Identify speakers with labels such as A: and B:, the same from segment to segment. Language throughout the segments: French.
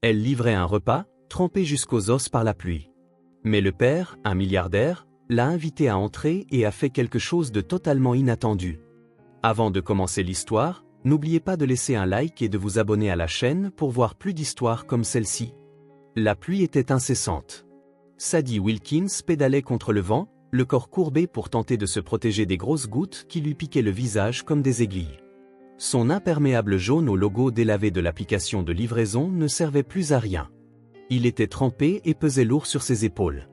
A: Elle livrait un repas, trempé jusqu'aux os par la pluie. Mais le père, un milliardaire, l'a invitée à entrer et a fait quelque chose de totalement inattendu. Avant de commencer l'histoire, n'oubliez pas de laisser un like et de vous abonner à la chaîne pour voir plus d'histoires comme celle-ci. La pluie était incessante. Sadie Wilkins pédalait contre le vent, le corps courbé pour tenter de se protéger des grosses gouttes qui lui piquaient le visage comme des aiguilles. Son imperméable jaune au logo délavé de l'application de livraison ne servait plus à rien. Il était trempé et pesait lourd sur ses épaules.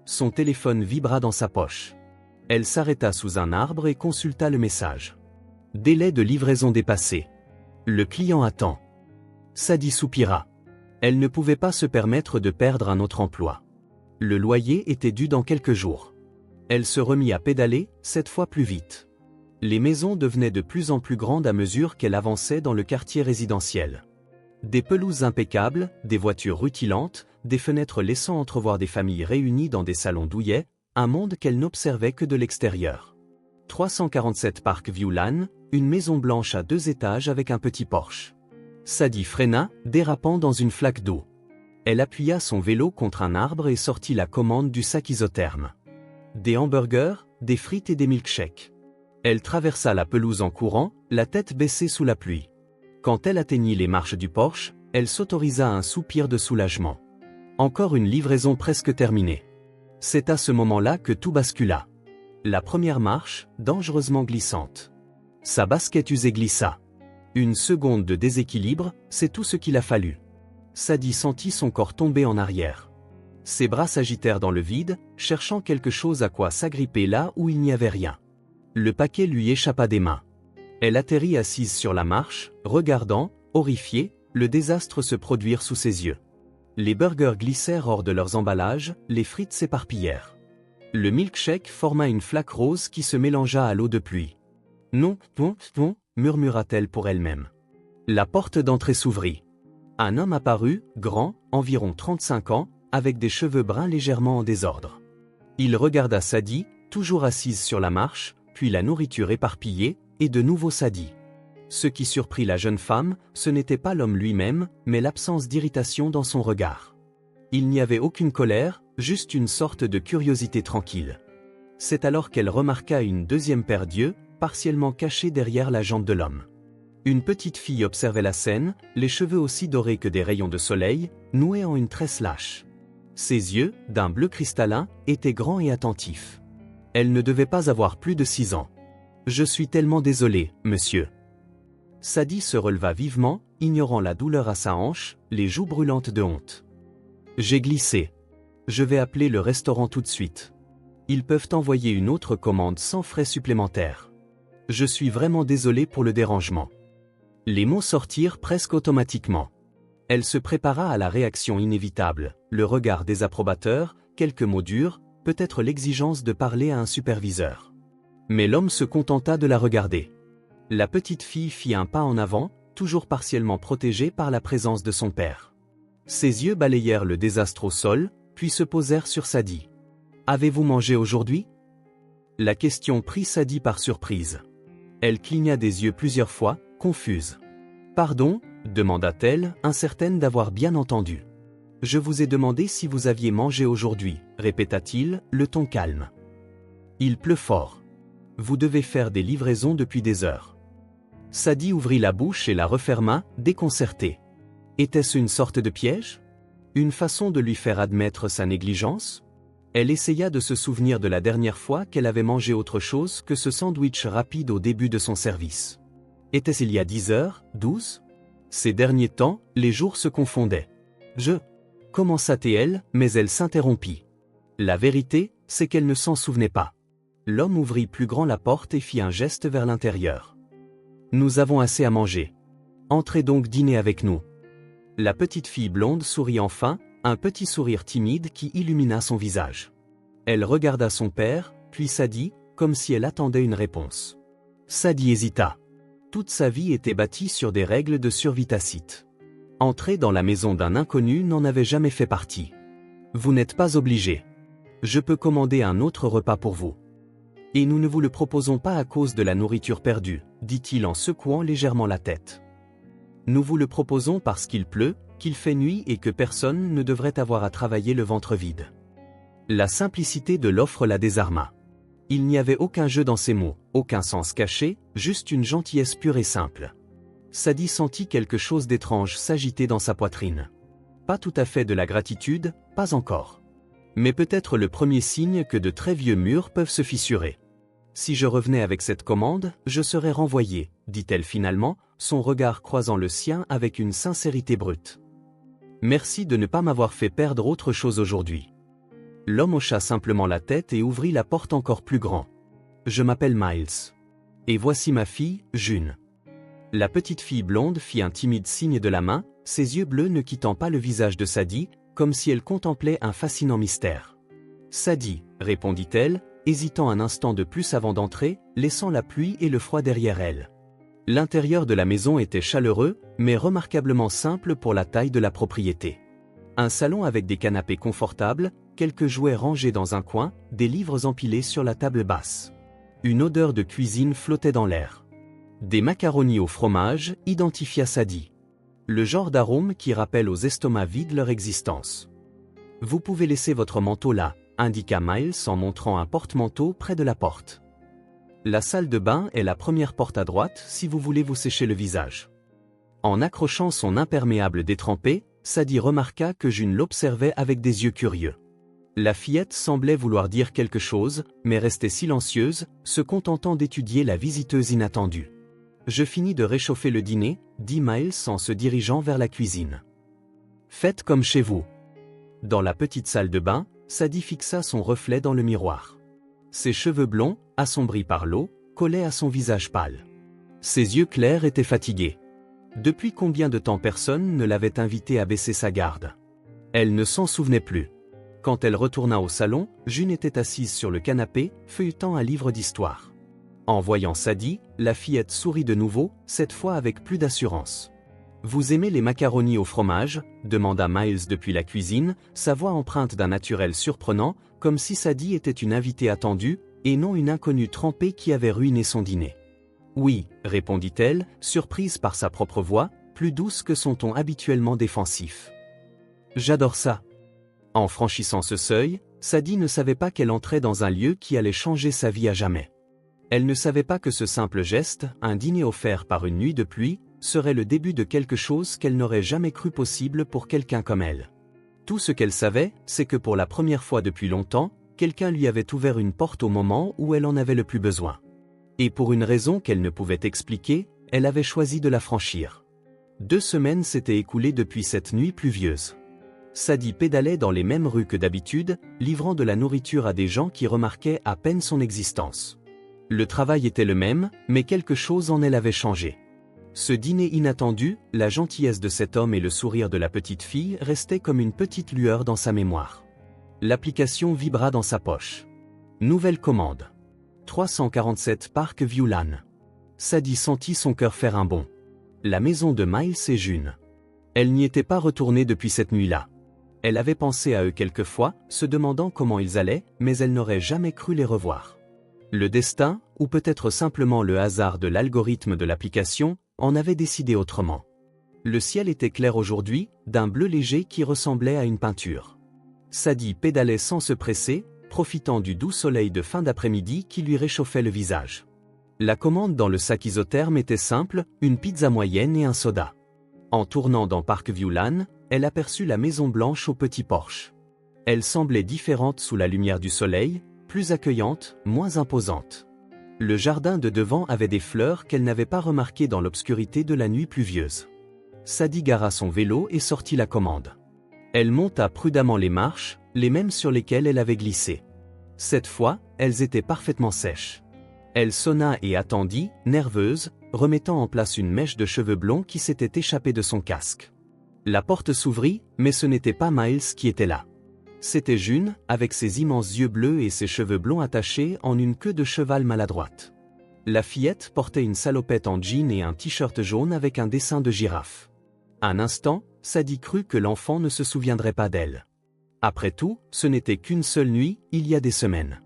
A: Son téléphone vibra dans sa poche. Elle s'arrêta sous un arbre et consulta le message. Délai de livraison dépassé. Le client attend. Sadie soupira. Elle ne pouvait pas se permettre de perdre un autre emploi. Le loyer était dû dans quelques jours. Elle se remit à pédaler, cette fois plus vite. Les maisons devenaient de plus en plus grandes à mesure qu'elle avançait dans le quartier résidentiel. Des pelouses impeccables, des voitures rutilantes, des fenêtres laissant entrevoir des familles réunies dans des salons douillets, un monde qu'elle n'observait que de l'extérieur. 347 Parkview Lane, une maison blanche à 2 étages avec un petit porche. Sadie freina, dérapant dans une flaque d'eau. Elle appuya son vélo contre un arbre et sortit la commande du sac isotherme. Des hamburgers, des frites et des milkshakes. Elle traversa la pelouse en courant, la tête baissée sous la pluie. Quand elle atteignit les marches du porche, elle s'autorisa un soupir de soulagement. Encore une livraison presque terminée. C'est à ce moment-là que tout bascula. La première marche, dangereusement glissante. Sa basket usée glissa. Une seconde de déséquilibre, c'est tout ce qu'il a fallu. Sadie sentit son corps tomber en arrière. Ses bras s'agitèrent dans le vide, cherchant quelque chose à quoi s'agripper là où il n'y avait rien. Le paquet lui échappa des mains. Elle atterrit assise sur la marche, regardant, horrifiée, le désastre se produire sous ses yeux. Les burgers glissèrent hors de leurs emballages, les frites s'éparpillèrent. Le milkshake forma une flaque rose qui se mélangea à l'eau de pluie. Non, non, non, murmura-t-elle pour elle-même. La porte d'entrée s'ouvrit. Un homme apparut, grand, environ 35 ans, avec des cheveux bruns légèrement en désordre. Il regarda Sadie, toujours assise sur la marche, puis la nourriture éparpillée, et de nouveau Sadie. Ce qui surprit la jeune femme, ce n'était pas l'homme lui-même, mais l'absence d'irritation dans son regard. Il n'y avait aucune colère, juste une sorte de curiosité tranquille. C'est alors qu'elle remarqua une deuxième paire d'yeux, partiellement cachés derrière la jambe de l'homme. Une petite fille observait la scène, les cheveux aussi dorés que des rayons de soleil, noués en une tresse lâche. Ses yeux, d'un bleu cristallin, étaient grands et attentifs. Elle ne devait pas avoir plus de 6 ans. « Je suis tellement désolée, monsieur. » Sadie se releva vivement, ignorant la douleur à sa hanche, les joues brûlantes de honte. « J'ai glissé. Je vais appeler le restaurant tout de suite. Ils peuvent envoyer une autre commande sans frais supplémentaires. Je suis vraiment désolée pour le dérangement. » Les mots sortirent presque automatiquement. Elle se prépara à la réaction inévitable, le regard désapprobateur, quelques mots durs, peut-être l'exigence de parler à un superviseur. Mais l'homme se contenta de la regarder. La petite fille fit un pas en avant, toujours partiellement protégée par la présence de son père. Ses yeux balayèrent le désastre au sol, puis se posèrent sur Sadie. « Avez-vous mangé aujourd'hui » La question prit Sadie par surprise. Elle cligna des yeux plusieurs fois, confuse. « Pardon » demanda-t-elle, incertaine d'avoir bien entendu. « Je vous ai demandé si vous aviez mangé aujourd'hui, » répéta-t-il, le ton calme. « Il pleut fort. Vous devez faire des livraisons depuis des heures. » Sadie ouvrit la bouche et la referma, déconcertée. Était-ce une sorte de piège? Une façon de lui faire admettre sa négligence? Elle essaya de se souvenir de la dernière fois qu'elle avait mangé autre chose que ce sandwich rapide au début de son service. Était-ce il y a 10 heures, 12? Ces derniers temps, les jours se confondaient. Commença-t-elle, mais elle s'interrompit. La vérité, c'est qu'elle ne s'en souvenait pas. L'homme ouvrit plus grand la porte et fit un geste vers l'intérieur. « Nous avons assez à manger. Entrez donc dîner avec nous. » La petite fille blonde sourit enfin, un petit sourire timide qui illumina son visage. Elle regarda son père, puis Sadie, comme si elle attendait une réponse. Sadie hésita. Toute sa vie était bâtie sur des règles de survie tacite. Entrer dans la maison d'un inconnu n'en avait jamais fait partie. « Vous n'êtes pas obligé. Je peux commander un autre repas pour vous. » « Et nous ne vous le proposons pas à cause de la nourriture perdue, dit-il en secouant légèrement la tête. Nous vous le proposons parce qu'il pleut, qu'il fait nuit et que personne ne devrait avoir à travailler le ventre vide. La simplicité de l'offre la désarma. Il n'y avait aucun jeu dans ces mots, aucun sens caché, juste une gentillesse pure et simple. Sadie sentit quelque chose d'étrange s'agiter dans sa poitrine. Pas tout à fait de la gratitude, pas encore. Mais peut-être le premier signe que de très vieux murs peuvent se fissurer. Si je revenais avec cette commande, je serais renvoyée, dit-elle finalement, son regard croisant le sien avec une sincérité brute. Merci de ne pas m'avoir fait perdre autre chose aujourd'hui. L'homme hocha simplement la tête et ouvrit la porte encore plus grand. Je m'appelle Miles. Et voici ma fille, June. La petite fille blonde fit un timide signe de la main, ses yeux bleus ne quittant pas le visage de Sadie, comme si elle contemplait un fascinant mystère. Sadie, répondit-elle, hésitant un instant de plus avant d'entrer, laissant la pluie et le froid derrière elle. L'intérieur de la maison était chaleureux, mais remarquablement simple pour la taille de la propriété. Un salon avec des canapés confortables, quelques jouets rangés dans un coin, des livres empilés sur la table basse. Une odeur de cuisine flottait dans l'air. Des macaronis au fromage, identifia Sadie. Le genre d'arôme qui rappelle aux estomacs vides leur existence. Vous pouvez laisser votre manteau là, indiqua Miles en montrant un porte-manteau près de la porte. La salle de bain est la première porte à droite si vous voulez vous sécher le visage. En accrochant son imperméable détrempé, Sadie remarqua que June l'observait avec des yeux curieux. La fillette semblait vouloir dire quelque chose, mais restait silencieuse, se contentant d'étudier la visiteuse inattendue. Je finis de réchauffer le dîner, dit Miles en se dirigeant vers la cuisine. Faites comme chez vous. Dans la petite salle de bain, Sadie fixa son reflet dans le miroir. Ses cheveux blonds, assombris par l'eau, collaient à son visage pâle. Ses yeux clairs étaient fatigués. Depuis combien de temps personne ne l'avait invitée à baisser sa garde? Elle ne s'en souvenait plus. Quand elle retourna au salon, June était assise sur le canapé, feuilletant un livre d'histoire. En voyant Sadie, la fillette sourit de nouveau, cette fois avec plus d'assurance. « Vous aimez les macaronis au fromage ?» demanda Miles depuis la cuisine, sa voix empreinte d'un naturel surprenant, comme si Sadie était une invitée attendue, et non une inconnue trempée qui avait ruiné son dîner. « Oui » répondit-elle, surprise par sa propre voix, plus douce que son ton habituellement défensif. « J'adore ça. » En franchissant ce seuil, Sadie ne savait pas qu'elle entrait dans un lieu qui allait changer sa vie à jamais. Elle ne savait pas que ce simple geste, un dîner offert par une nuit de pluie, serait le début de quelque chose qu'elle n'aurait jamais cru possible pour quelqu'un comme elle. Tout ce qu'elle savait, c'est que pour la première fois depuis longtemps, quelqu'un lui avait ouvert une porte au moment où elle en avait le plus besoin. Et pour une raison qu'elle ne pouvait expliquer, elle avait choisi de la franchir. 2 semaines s'étaient écoulées depuis cette nuit pluvieuse. Sadie pédalait dans les mêmes rues que d'habitude, livrant de la nourriture à des gens qui remarquaient à peine son existence. Le travail était le même, mais quelque chose en elle avait changé. Ce dîner inattendu, la gentillesse de cet homme et le sourire de la petite fille restaient comme une petite lueur dans sa mémoire. L'application vibra dans sa poche. Nouvelle commande. 347 Parkview Lane. Sadie sentit son cœur faire un bond. La maison de Miles et June. Elle n'y était pas retournée depuis cette nuit-là. Elle avait pensé à eux quelquefois, se demandant comment ils allaient, mais elle n'aurait jamais cru les revoir. Le destin, ou peut-être simplement le hasard de l'algorithme de l'application, en avait décidé autrement. Le ciel était clair aujourd'hui, d'un bleu léger qui ressemblait à une peinture. Sadie pédalait sans se presser, profitant du doux soleil de fin d'après-midi qui lui réchauffait le visage. La commande dans le sac isotherme était simple, une pizza moyenne et un soda. En tournant dans Parkview Lane, elle aperçut la maison blanche au petit porche. Elle semblait différente sous la lumière du soleil, plus accueillante, moins imposante. Le jardin de devant avait des fleurs qu'elle n'avait pas remarquées dans l'obscurité de la nuit pluvieuse. Sadie gara son vélo et sortit la commande. Elle monta prudemment les marches, les mêmes sur lesquelles elle avait glissé. Cette fois, elles étaient parfaitement sèches. Elle sonna et attendit, nerveuse, remettant en place une mèche de cheveux blonds qui s'était échappée de son casque. La porte s'ouvrit, mais ce n'était pas Miles qui était là. C'était June, avec ses immenses yeux bleus et ses cheveux blonds attachés en une queue de cheval maladroite. La fillette portait une salopette en jean et un t-shirt jaune avec un dessin de girafe. Un instant, Sadie crut que l'enfant ne se souviendrait pas d'elle. Après tout, ce n'était qu'une seule nuit, il y a des semaines.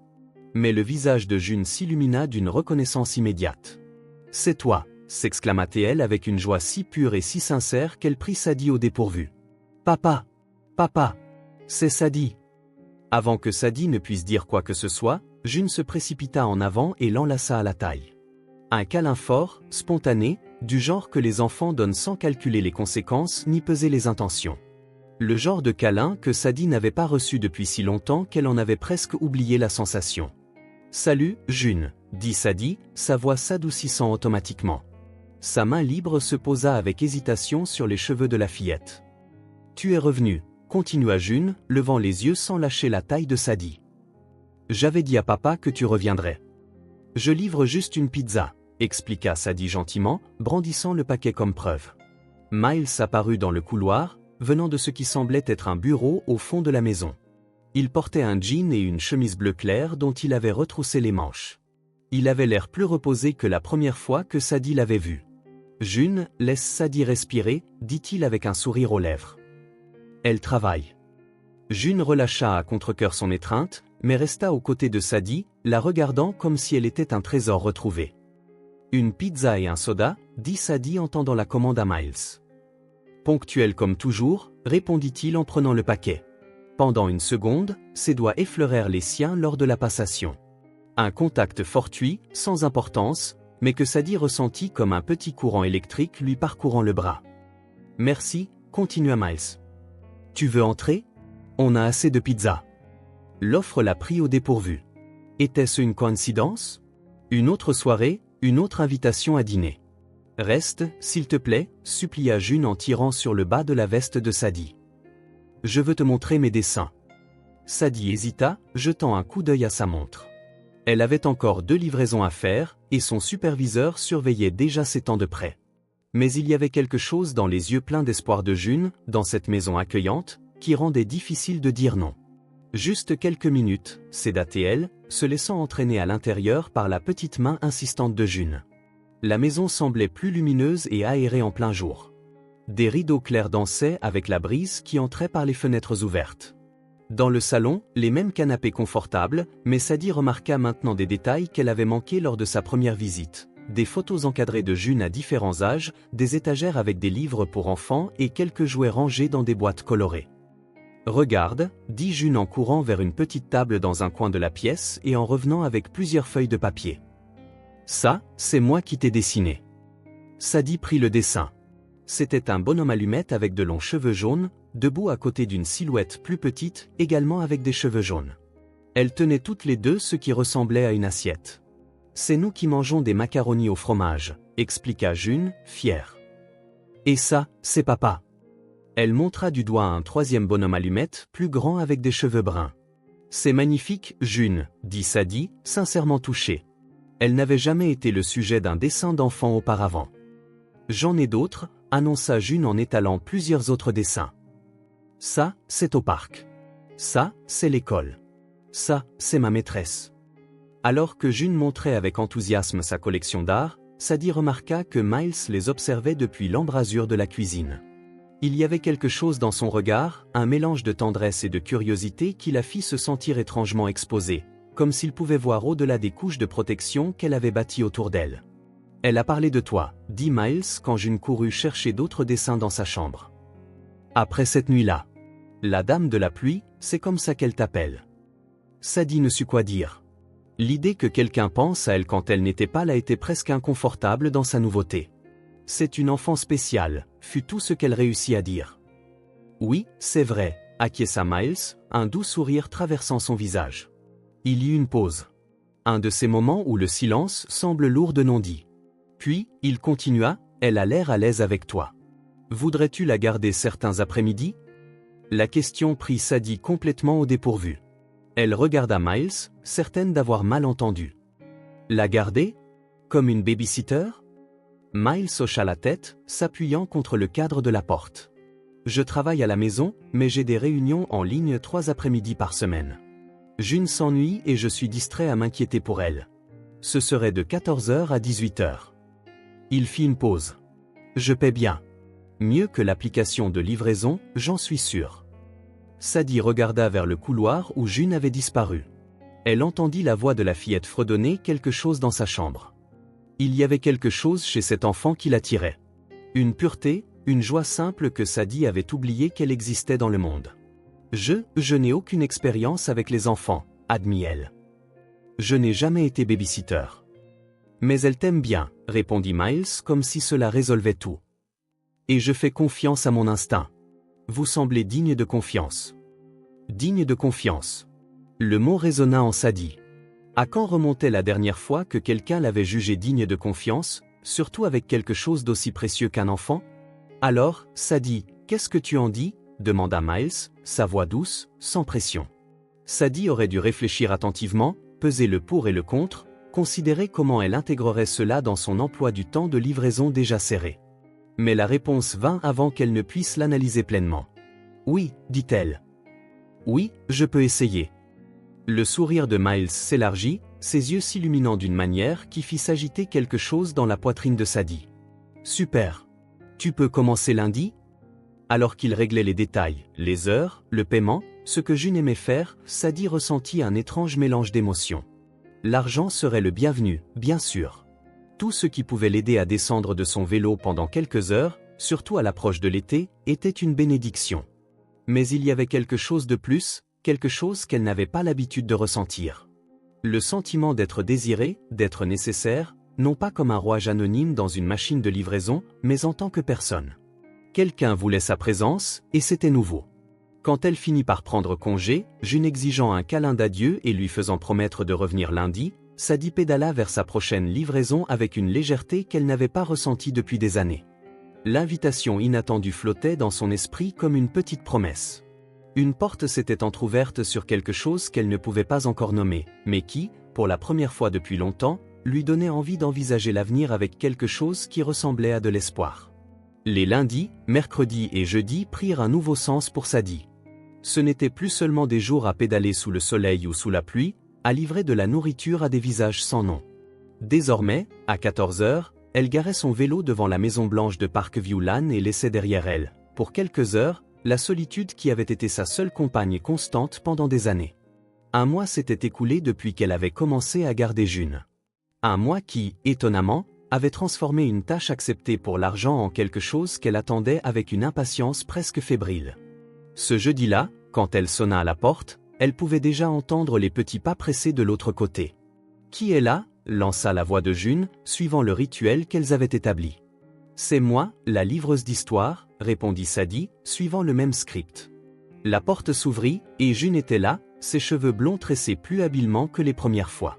A: Mais le visage de June s'illumina d'une reconnaissance immédiate. « C'est toi !» s'exclama-t-elle avec une joie si pure et si sincère qu'elle prit Sadie au dépourvu. Papa! Papa! C'est Sadie! Avant que Sadie ne puisse dire quoi que ce soit, June se précipita en avant et l'enlaça à la taille. Un câlin fort, spontané, du genre que les enfants donnent sans calculer les conséquences ni peser les intentions. Le genre de câlin que Sadie n'avait pas reçu depuis si longtemps qu'elle en avait presque oublié la sensation. « Salut, June », dit Sadie, sa voix s'adoucissant automatiquement. Sa main libre se posa avec hésitation sur les cheveux de la fillette. « Tu es revenu », continua June, levant les yeux sans lâcher la taille de Sadie. « J'avais dit à papa que tu reviendrais. »« Je livre juste une pizza », expliqua Sadie gentiment, brandissant le paquet comme preuve. Miles apparut dans le couloir, venant de ce qui semblait être un bureau au fond de la maison. Il portait un jean et une chemise bleu clair dont il avait retroussé les manches. Il avait l'air plus reposé que la première fois que Sadie l'avait vu. « June, laisse Sadie respirer », dit-il avec un sourire aux lèvres. « Elle travaille. » June relâcha à contre-cœur son étreinte, mais resta aux côtés de Sadie, la regardant comme si elle était un trésor retrouvé. « Une pizza et un soda », dit Sadie en tendant la commande à Miles. « Ponctuel comme toujours », répondit-il en prenant le paquet. Pendant une seconde, ses doigts effleurèrent les siens lors de la passation. Un contact fortuit, sans importance, mais que Sadie ressentit comme un petit courant électrique lui parcourant le bras. « Merci », continua Miles. « Tu veux entrer ? On a assez de pizza. » L'offre la prit au dépourvu. Était-ce une coïncidence ? Une autre soirée, une autre invitation à dîner. « Reste, s'il te plaît », supplia June en tirant sur le bas de la veste de Sadie. « Je veux te montrer mes dessins. » Sadie hésita, jetant un coup d'œil à sa montre. Elle avait encore 2 livraisons à faire, et son superviseur surveillait déjà ses temps de près. Mais il y avait quelque chose dans les yeux pleins d'espoir de June, dans cette maison accueillante, qui rendait difficile de dire non. Juste quelques minutes, céda-t-elle, se laissant entraîner à l'intérieur par la petite main insistante de June. La maison semblait plus lumineuse et aérée en plein jour. Des rideaux clairs dansaient avec la brise qui entrait par les fenêtres ouvertes. Dans le salon, les mêmes canapés confortables, mais Sadie remarqua maintenant des détails qu'elle avait manqués lors de sa première visite. Des photos encadrées de June à différents âges, des étagères avec des livres pour enfants et quelques jouets rangés dans des boîtes colorées. « Regarde », dit June en courant vers une petite table dans un coin de la pièce et en revenant avec plusieurs feuilles de papier. « Ça, c'est moi qui t'ai dessiné. » Sadie prit le dessin. C'était un bonhomme allumette avec de longs cheveux jaunes, debout à côté d'une silhouette plus petite, également avec des cheveux jaunes. Elles tenaient toutes les deux ce qui ressemblait à une assiette. « C'est nous qui mangeons des macaronis au fromage », expliqua June, fière. « Et ça, c'est papa. » Elle montra du doigt un 3e bonhomme allumette, plus grand avec des cheveux bruns. « C'est magnifique, June », dit Sadie, sincèrement touchée. Elle n'avait jamais été le sujet d'un dessin d'enfant auparavant. « J'en ai d'autres », annonça June en étalant plusieurs autres dessins. « Ça, c'est au parc. Ça, c'est l'école. Ça, c'est ma maîtresse. » Alors que June montrait avec enthousiasme sa collection d'art, Sadie remarqua que Miles les observait depuis l'embrasure de la cuisine. Il y avait quelque chose dans son regard, un mélange de tendresse et de curiosité qui la fit se sentir étrangement exposée, comme s'il pouvait voir au-delà des couches de protection qu'elle avait bâties autour d'elle. « Elle a parlé de toi », dit Miles quand June courut chercher d'autres dessins dans sa chambre. « Après cette nuit-là. La dame de la pluie, c'est comme ça qu'elle t'appelle. » Sadie ne sut quoi dire. L'idée que quelqu'un pense à elle quand elle n'était pas là était presque inconfortable dans sa nouveauté. « C'est une enfant spéciale », fut tout ce qu'elle réussit à dire. « Oui, c'est vrai », acquiesça Miles, un doux sourire traversant son visage. Il y eut une pause. Un de ces moments où le silence semble lourd de non-dit. Puis, il continua, « Elle a l'air à l'aise avec toi. Voudrais-tu la garder certains après-midi » La question prit Sadie complètement au dépourvu. Elle regarda Miles, certaine d'avoir mal entendu. « La garder ? Comme une baby-sitter » Miles hocha la tête, s'appuyant contre le cadre de la porte. « Je travaille à la maison, mais j'ai des réunions en ligne 3 après-midi par semaine. June s'ennuie et je suis distrait à m'inquiéter pour elle. Ce serait de 14h à 18h. » Il fit une pause. « Je paie bien. Mieux que l'application de livraison, j'en suis sûr. » Sadie regarda vers le couloir où June avait disparu. Elle entendit la voix de la fillette fredonner quelque chose dans sa chambre. Il y avait quelque chose chez cet enfant qui l'attirait. Une pureté, une joie simple que Sadie avait oublié qu'elle existait dans le monde. Je n'ai aucune expérience avec les enfants, admit elle. Je n'ai jamais été babysitter. Mais elle t'aime bien, répondit Miles comme si cela résolvait tout. Et je fais confiance à mon instinct. Vous semblez digne de confiance. Digne de confiance. Le mot résonna en Sadie. À quand remontait la dernière fois que quelqu'un l'avait jugé digne de confiance, surtout avec quelque chose d'aussi précieux qu'un enfant? Alors, Sadie, qu'est-ce que tu en dis? Demanda Miles, sa voix douce, sans pression. Sadie aurait dû réfléchir attentivement, peser le pour et le contre, considérer comment elle intégrerait cela dans son emploi du temps de livraison déjà serré. Mais la réponse vint avant qu'elle ne puisse l'analyser pleinement. Oui, dit-elle. Oui, je peux essayer. Le sourire de Miles s'élargit, ses yeux s'illuminant d'une manière qui fit s'agiter quelque chose dans la poitrine de Sadie. Super. Tu peux commencer lundi? Alors qu'il réglait les détails, les heures, le paiement, ce que June aimait faire, Sadie ressentit un étrange mélange d'émotions. L'argent serait le bienvenu, bien sûr. Tout ce qui pouvait l'aider à descendre de son vélo pendant quelques heures, surtout à l'approche de l'été, était une bénédiction. Mais il y avait quelque chose de plus, quelque chose qu'elle n'avait pas l'habitude de ressentir. Le sentiment d'être désiré, d'être nécessaire, non pas comme un rouage anonyme dans une machine de livraison, mais en tant que personne. Quelqu'un voulait sa présence, et c'était nouveau. Quand elle finit par prendre congé, June exigeant un câlin d'adieu et lui faisant promettre de revenir lundi, Sadie pédala vers sa prochaine livraison avec une légèreté qu'elle n'avait pas ressentie depuis des années. L'invitation inattendue flottait dans son esprit comme une petite promesse. Une porte s'était entr'ouverte sur quelque chose qu'elle ne pouvait pas encore nommer, mais qui, pour la première fois depuis longtemps, lui donnait envie d'envisager l'avenir avec quelque chose qui ressemblait à de l'espoir. Les lundis, mercredis et jeudis prirent un nouveau sens pour Sadie. Ce n'étaient plus seulement des jours à pédaler sous le soleil ou sous la pluie, à livrer de la nourriture à des visages sans nom. Désormais, à 14 heures, elle garait son vélo devant la maison blanche de Parkview Lane et laissait derrière elle, pour quelques heures, la solitude qui avait été sa seule compagne constante pendant des années. Un mois s'était écoulé depuis qu'elle avait commencé à garder June. Un mois qui, étonnamment, avait transformé une tâche acceptée pour l'argent en quelque chose qu'elle attendait avec une impatience presque fébrile. Ce jeudi-là, quand elle sonna à la porte, elle pouvait déjà entendre les petits pas pressés de l'autre côté. « Qui est là ?» lança la voix de June, suivant le rituel qu'elles avaient établi. « C'est moi, la livreuse d'histoire », répondit Sadie, suivant le même script. La porte s'ouvrit, et June était là, ses cheveux blonds tressés plus habilement que les premières fois.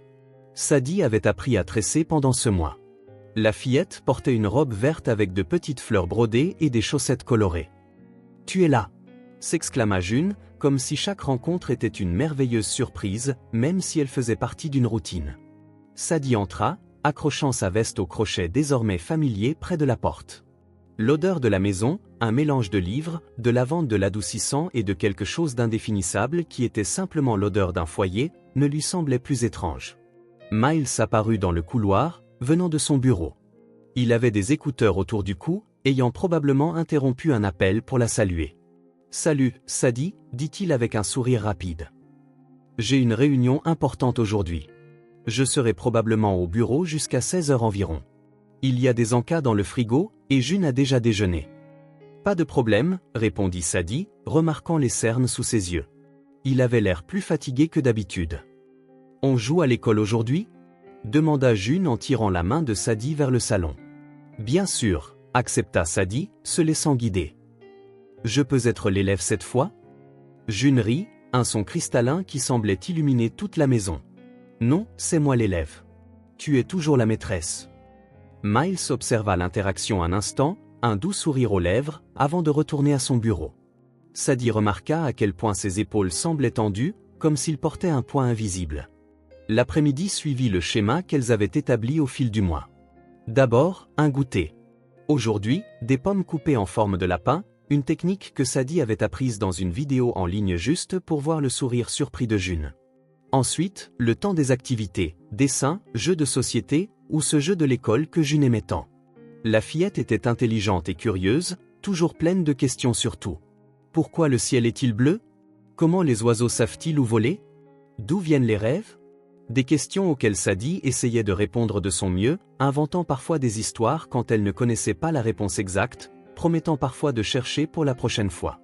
A: Sadie avait appris à tresser pendant ce mois. La fillette portait une robe verte avec de petites fleurs brodées et des chaussettes colorées. « Tu es là !» s'exclama June, comme si chaque rencontre était une merveilleuse surprise, même si elle faisait partie d'une routine. Sadie entra, accrochant sa veste au crochet désormais familier près de la porte. L'odeur de la maison, un mélange de livres, de lavande de l'adoucissant et de quelque chose d'indéfinissable qui était simplement l'odeur d'un foyer, ne lui semblait plus étrange. Miles apparut dans le couloir, venant de son bureau. Il avait des écouteurs autour du cou, ayant probablement interrompu un appel pour la saluer. « Salut, Sadie » dit-il avec un sourire rapide. « J'ai une réunion importante aujourd'hui. Je serai probablement au bureau jusqu'à 16 heures environ. Il y a des encas dans le frigo, et June a déjà déjeuné. »« Pas de problème, » répondit Sadie, remarquant les cernes sous ses yeux. Il avait l'air plus fatigué que d'habitude. « On joue à l'école aujourd'hui » demanda June en tirant la main de Sadie vers le salon. « Bien sûr, » accepta Sadie, se laissant guider. « Je peux être l'élève cette fois ?» June rit, un son cristallin qui semblait illuminer toute la maison. « Non, c'est moi l'élève. Tu es toujours la maîtresse. » Miles observa l'interaction un instant, un doux sourire aux lèvres, avant de retourner à son bureau. Sadie remarqua à quel point ses épaules semblaient tendues, comme s'il portait un poids invisible. L'après-midi suivit le schéma qu'elles avaient établi au fil du mois. D'abord, un goûter. Aujourd'hui, des pommes coupées en forme de lapin, une technique que Sadie avait apprise dans une vidéo en ligne juste pour voir le sourire surpris de June. Ensuite, le temps des activités, dessins, jeux de société, ou ce jeu de l'école que June aimait tant. La fillette était intelligente et curieuse, toujours pleine de questions sur tout. Pourquoi le ciel est-il bleu? Comment les oiseaux savent-ils où voler? D'où viennent les rêves? Des questions auxquelles Sadie essayait de répondre de son mieux, inventant parfois des histoires quand elle ne connaissait pas la réponse exacte, promettant parfois de chercher pour la prochaine fois.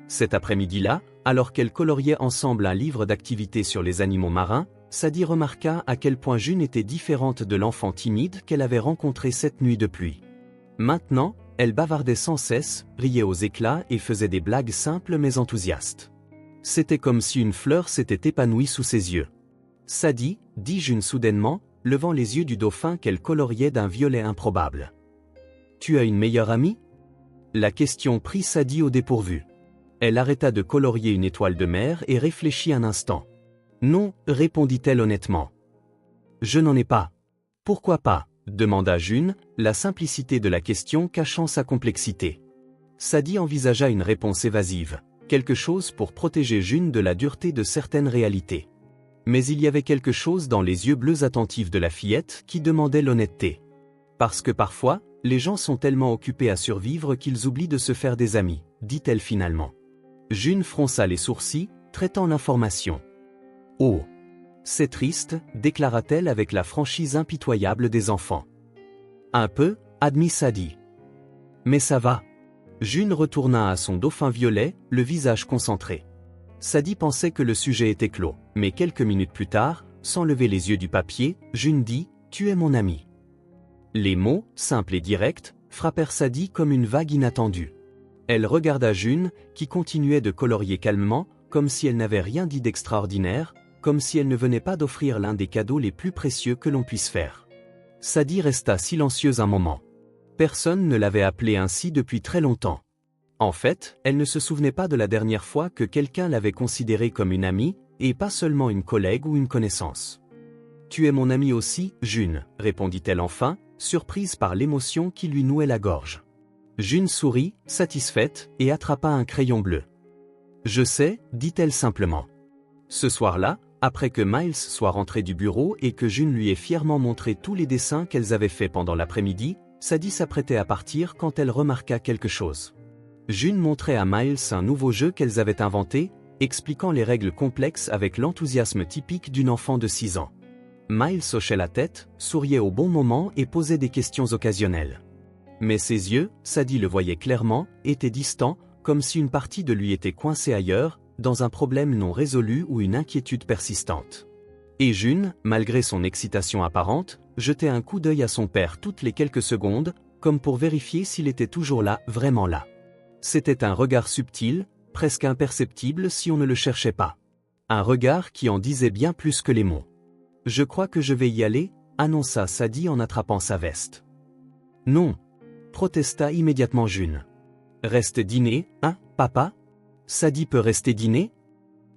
A: Cet après-midi-là, alors qu'elles coloriaient ensemble un livre d'activités sur les animaux marins, Sadie remarqua à quel point June était différente de l'enfant timide qu'elle avait rencontré cette nuit de pluie. Maintenant, elle bavardait sans cesse, riait aux éclats et faisait des blagues simples mais enthousiastes. C'était comme si une fleur s'était épanouie sous ses yeux. « Sadie », dit June soudainement, levant les yeux du dauphin qu'elle coloriait d'un violet improbable. « Tu as une meilleure amie ?» La question prit Sadie au dépourvu. Elle arrêta de colorier une étoile de mer et réfléchit un instant. « Non, répondit-elle honnêtement. Je n'en ai pas. Pourquoi pas ? Demanda June, la simplicité de la question cachant sa complexité. Sadie envisagea une réponse évasive, quelque chose pour protéger June de la dureté de certaines réalités. Mais il y avait quelque chose dans les yeux bleus attentifs de la fillette qui demandait l'honnêteté. Parce que parfois, les gens sont tellement occupés à survivre qu'ils oublient de se faire des amis, dit-elle finalement. June fronça les sourcils, traitant l'information. « Oh ! C'est triste, déclara-t-elle avec la franchise impitoyable des enfants. « Un peu, » admit Sadie. « Mais ça va. » June retourna à son dauphin violet, le visage concentré. Sadie pensait que le sujet était clos, mais quelques minutes plus tard, sans lever les yeux du papier, June dit « Tu es mon ami ». Les mots, simples et directs, frappèrent Sadie comme une vague inattendue. Elle regarda June, qui continuait de colorier calmement, comme si elle n'avait rien dit d'extraordinaire, comme si elle ne venait pas d'offrir l'un des cadeaux les plus précieux que l'on puisse faire. Sadie resta silencieuse un moment. Personne ne l'avait appelée ainsi depuis très longtemps. En fait, elle ne se souvenait pas de la dernière fois que quelqu'un l'avait considérée comme une amie, et pas seulement une collègue ou une connaissance. « Tu es mon amie aussi, June », répondit-elle enfin, surprise par l'émotion qui lui nouait la gorge. June sourit, satisfaite, et attrapa un crayon bleu. « Je sais, dit-elle simplement. » Ce soir-là, après que Miles soit rentré du bureau et que June lui ait fièrement montré tous les dessins qu'elles avaient faits pendant l'après-midi, Sadie s'apprêtait à partir quand elle remarqua quelque chose. June montrait à Miles un nouveau jeu qu'elles avaient inventé, expliquant les règles complexes avec l'enthousiasme typique d'une enfant de 6 ans. Miles hochait la tête, souriait au bon moment et posait des questions occasionnelles. Mais ses yeux, Sadie le voyait clairement, étaient distants, comme si une partie de lui était coincée ailleurs, dans un problème non résolu ou une inquiétude persistante. Et June, malgré son excitation apparente, jetait un coup d'œil à son père toutes les quelques secondes, comme pour vérifier s'il était toujours là, vraiment là. C'était un regard subtil, presque imperceptible si on ne le cherchait pas. Un regard qui en disait bien plus que les mots. « Je crois que je vais y aller », annonça Sadie en attrapant sa veste. « Non », protesta immédiatement June. « Reste dîner, hein, papa ? Sadie peut rester dîner ?»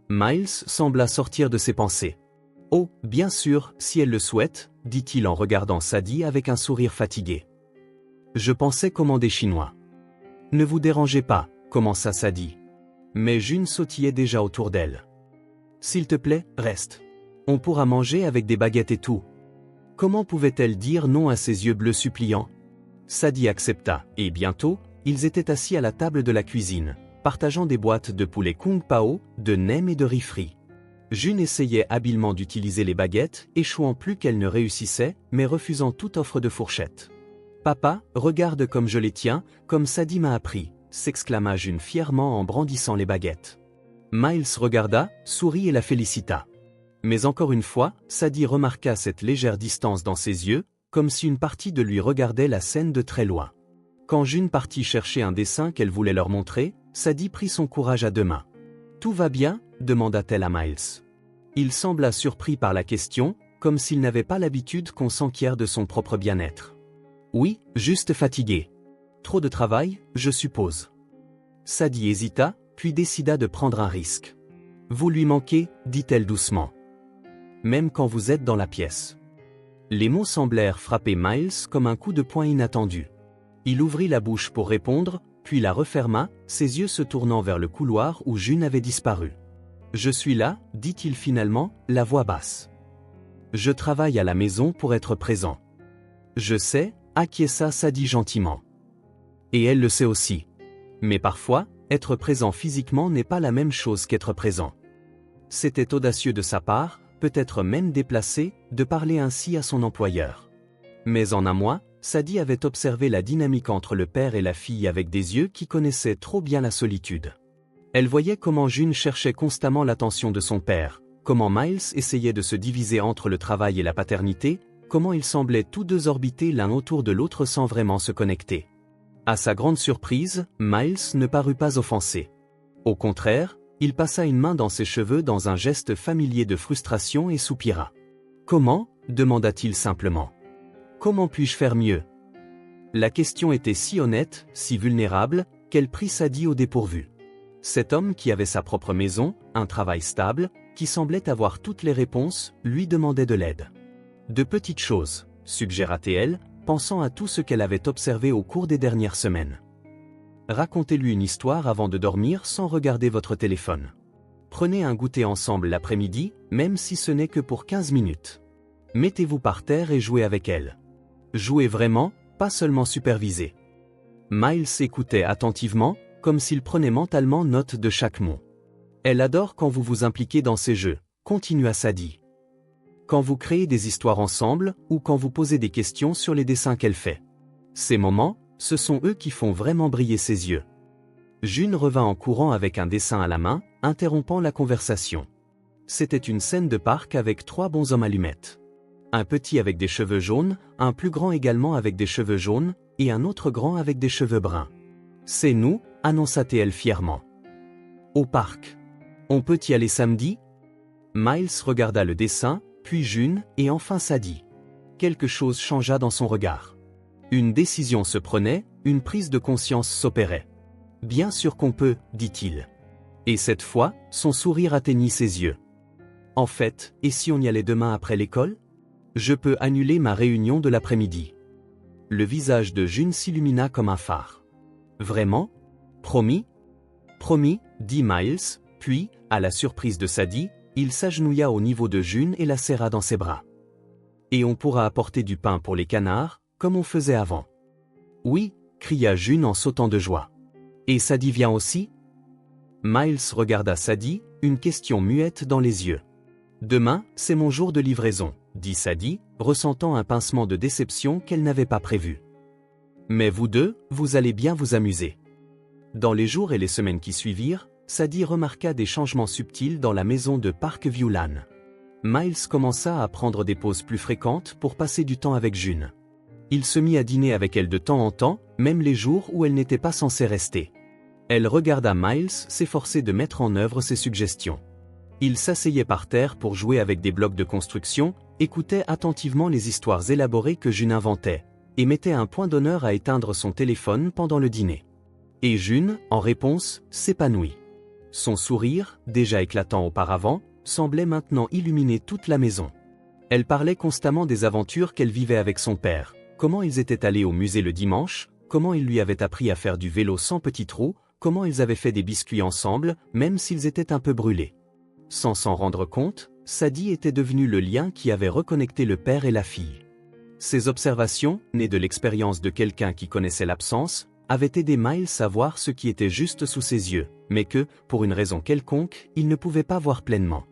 A: Miles sembla sortir de ses pensées. « Oh, bien sûr, si elle le souhaite, » dit-il en regardant Sadie avec un sourire fatigué. « Je pensais commander chinois. »« Ne vous dérangez pas, » commença Sadie. Mais June sautillait déjà autour d'elle. « S'il te plaît, reste. On pourra manger avec des baguettes et tout. » Comment pouvait-elle dire non à ses yeux bleus suppliants? Sadie accepta, et bientôt, ils étaient assis à la table de la cuisine, partageant des boîtes de poulet kung pao, de nem et de riz frit. June essayait habilement d'utiliser les baguettes, échouant plus qu'elle ne réussissait, mais refusant toute offre de fourchette. « Papa, regarde comme je les tiens, comme Sadie m'a appris », s'exclama June fièrement en brandissant les baguettes. Miles regarda, sourit et la félicita. Mais encore une fois, Sadie remarqua cette légère distance dans ses yeux, comme si une partie de lui regardait la scène de très loin. Quand June partit chercher un dessin qu'elle voulait leur montrer, Sadie prit son courage à deux mains. « Tout va bien ?» demanda-t-elle à Miles. Il sembla surpris par la question, comme s'il n'avait pas l'habitude qu'on s'enquiert de son propre bien-être. « Oui, juste fatigué. Trop de travail, je suppose. » Sadie hésita, puis décida de prendre un risque. « Vous lui manquez, dit-elle doucement. Même quand vous êtes dans la pièce. » Les mots semblèrent frapper Miles comme un coup de poing inattendu. Il ouvrit la bouche pour répondre, puis la referma, ses yeux se tournant vers le couloir où June avait disparu. « Je suis là, dit-il finalement, la voix basse. Je travaille à la maison pour être présent. »« Je sais », acquiesça Sadie gentiment. « Et elle le sait aussi. Mais parfois, être présent physiquement n'est pas la même chose qu'être présent. » C'était audacieux de sa part, peut-être même déplacé, de parler ainsi à son employeur. Mais en un mois, Sadie avait observé la dynamique entre le père et la fille avec des yeux qui connaissaient trop bien la solitude. Elle voyait comment June cherchait constamment l'attention de son père, comment Miles essayait de se diviser entre le travail et la paternité, comment ils semblaient tous deux orbiter l'un autour de l'autre sans vraiment se connecter. À sa grande surprise, Miles ne parut pas offensé. Au contraire, il passa une main dans ses cheveux dans un geste familier de frustration et soupira. « Comment » demanda-t-il simplement. « Comment puis-je faire mieux ?» La question était si honnête, si vulnérable, qu'elle prit Sadie au dépourvu. Cet homme qui avait sa propre maison, un travail stable, qui semblait avoir toutes les réponses, lui demandait de l'aide. « De petites choses », suggéra-t-elle, pensant à tout ce qu'elle avait observé au cours des dernières semaines. Racontez-lui une histoire avant de dormir sans regarder votre téléphone. Prenez un goûter ensemble l'après-midi, même si ce n'est que pour 15 minutes. Mettez-vous par terre et jouez avec elle. Jouez vraiment, pas seulement superviser. Miles écoutait attentivement, comme s'il prenait mentalement note de chaque mot. Elle adore quand vous vous impliquez dans ces jeux, continua Sadie. Quand vous créez des histoires ensemble, ou quand vous posez des questions sur les dessins qu'elle fait. Ces moments, ce sont eux qui font vraiment briller ses yeux. June revint en courant avec un dessin à la main, interrompant la conversation. C'était une scène de parc avec 3 bonshommes allumettes. Un petit avec des cheveux jaunes, un plus grand également avec des cheveux jaunes, et un autre grand avec des cheveux bruns. « C'est nous », annonça-t-elle fièrement. « Au parc. On peut y aller samedi ?» Miles regarda le dessin, puis June, et enfin Sadie. Quelque chose changea dans son regard. Une décision se prenait, une prise de conscience s'opérait. « Bien sûr qu'on peut, dit-il. » Et cette fois, son sourire atteignit ses yeux. « En fait, et si on y allait demain après l'école ? Je peux annuler ma réunion de l'après-midi. » Le visage de June s'illumina comme un phare. « Vraiment ? Promis ? » « Promis, » dit Miles, puis, à la surprise de Sadie, il s'agenouilla au niveau de June et la serra dans ses bras. « Et on pourra apporter du pain pour les canards, comme on faisait avant. »« Oui » cria June en sautant de joie. « Et Sadie vient aussi ?» Miles regarda Sadie, une question muette dans les yeux. « Demain, c'est mon jour de livraison, » dit Sadie, ressentant un pincement de déception qu'elle n'avait pas prévu. « Mais vous deux, vous allez bien vous amuser. » Dans les jours et les semaines qui suivirent, Sadie remarqua des changements subtils dans la maison de Parkview Lane. Miles commença à prendre des pauses plus fréquentes pour passer du temps avec June. Il se mit à dîner avec elle de temps en temps, même les jours où elle n'était pas censée rester. Elle regarda Miles s'efforcer de mettre en œuvre ses suggestions. Il s'asseyait par terre pour jouer avec des blocs de construction, écoutait attentivement les histoires élaborées que June inventait, et mettait un point d'honneur à éteindre son téléphone pendant le dîner. Et June, en réponse, s'épanouit. Son sourire, déjà éclatant auparavant, semblait maintenant illuminer toute la maison. Elle parlait constamment des aventures qu'elle vivait avec son père, comment ils étaient allés au musée le dimanche, comment il lui avait appris à faire du vélo sans petits trous, comment ils avaient fait des biscuits ensemble, même s'ils étaient un peu brûlés. Sans s'en rendre compte, Sadie était devenue le lien qui avait reconnecté le père et la fille. Ces observations, nées de l'expérience de quelqu'un qui connaissait l'absence, avaient aidé Miles à voir ce qui était juste sous ses yeux, mais que, pour une raison quelconque, il ne pouvait pas voir pleinement.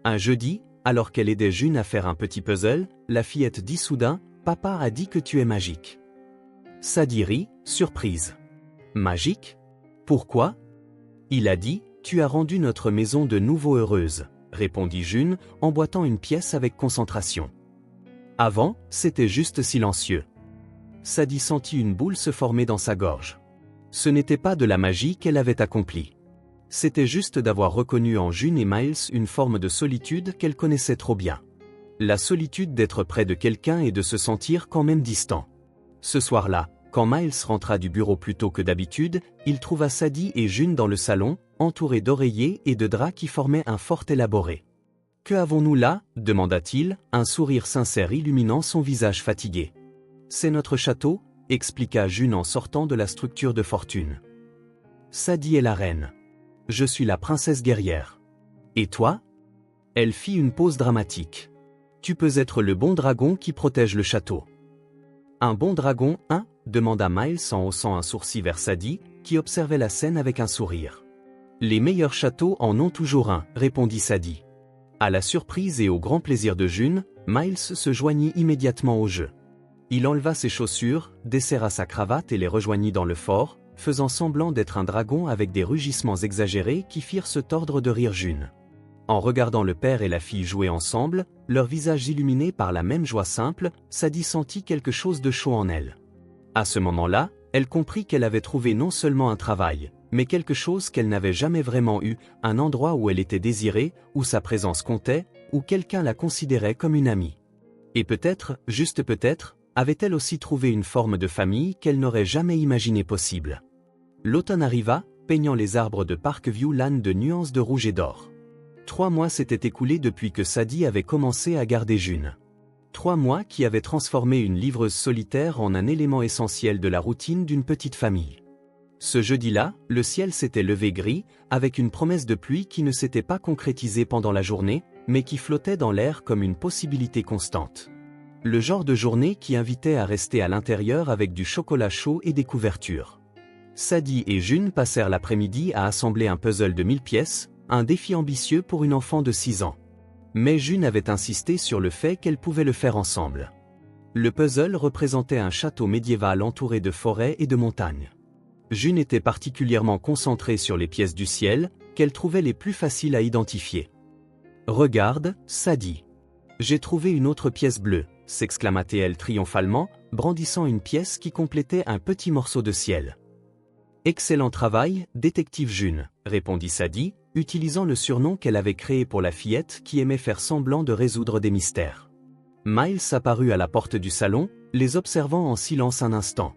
A: Un jeudi, alors qu'elle aidait June à faire un petit puzzle, la fillette dit soudain « Papa a dit que tu es magique. » Sadie rit, surprise. « Magique ? Pourquoi ? » Il a dit « Tu as rendu notre maison de nouveau heureuse », répondit June, emboîtant une pièce avec concentration. Avant, c'était juste silencieux. Sadie sentit une boule se former dans sa gorge. Ce n'était pas de la magie qu'elle avait accomplie. C'était juste d'avoir reconnu en June et Miles une forme de solitude qu'elle connaissait trop bien. La solitude d'être près de quelqu'un et de se sentir quand même distant. Ce soir-là, quand Miles rentra du bureau plus tôt que d'habitude, il trouva Sadie et June dans le salon, entourés d'oreillers et de draps qui formaient un fort élaboré. « Que avons-nous là ?» demanda-t-il, un sourire sincère illuminant son visage fatigué. « C'est notre château » expliqua June en sortant de la structure de fortune. « Sadie est la reine. Je suis la princesse guerrière. Et toi ?» Elle fit une pause dramatique. « Tu peux être le bon dragon qui protège le château. »« Un bon dragon, hein ?» demanda Miles en haussant un sourcil vers Sadie, qui observait la scène avec un sourire. « Les meilleurs châteaux en ont toujours un » répondit Sadie. À la surprise et au grand plaisir de June, Miles se joignit immédiatement au jeu. Il enleva ses chaussures, desserra sa cravate et les rejoignit dans le fort, faisant semblant d'être un dragon avec des rugissements exagérés qui firent se tordre de rire June. En regardant le père et la fille jouer ensemble, leurs visages illuminés par la même joie simple, Sadie sentit quelque chose de chaud en elle. À ce moment-là, elle comprit qu'elle avait trouvé non seulement un travail, mais quelque chose qu'elle n'avait jamais vraiment eu, un endroit où elle était désirée, où sa présence comptait, où quelqu'un la considérait comme une amie. Et peut-être, juste peut-être, avait-elle aussi trouvé une forme de famille qu'elle n'aurait jamais imaginée possible. L'automne arriva, peignant les arbres de Parkview Lane de nuances de rouge et d'or. 3 mois s'étaient écoulés depuis que Sadie avait commencé à garder June. 3 mois qui avaient transformé une livreuse solitaire en un élément essentiel de la routine d'une petite famille. Ce jeudi-là, le ciel s'était levé gris, avec une promesse de pluie qui ne s'était pas concrétisée pendant la journée, mais qui flottait dans l'air comme une possibilité constante. Le genre de journée qui invitait à rester à l'intérieur avec du chocolat chaud et des couvertures. Sadie et June passèrent l'après-midi à assembler un puzzle de 1000 pièces, un défi ambitieux pour une enfant de 6 ans. Mais June avait insisté sur le fait qu'elle pouvait le faire ensemble. Le puzzle représentait un château médiéval entouré de forêts et de montagnes. June était particulièrement concentrée sur les pièces du ciel, qu'elle trouvait les plus faciles à identifier. « Regarde, Sadie. J'ai trouvé une autre pièce bleue », s'exclama-t-elle triomphalement, brandissant une pièce qui complétait un petit morceau de ciel. « Excellent travail, détective June », répondit Sadie, utilisant le surnom qu'elle avait créé pour la fillette qui aimait faire semblant de résoudre des mystères. Miles apparut à la porte du salon, les observant en silence un instant.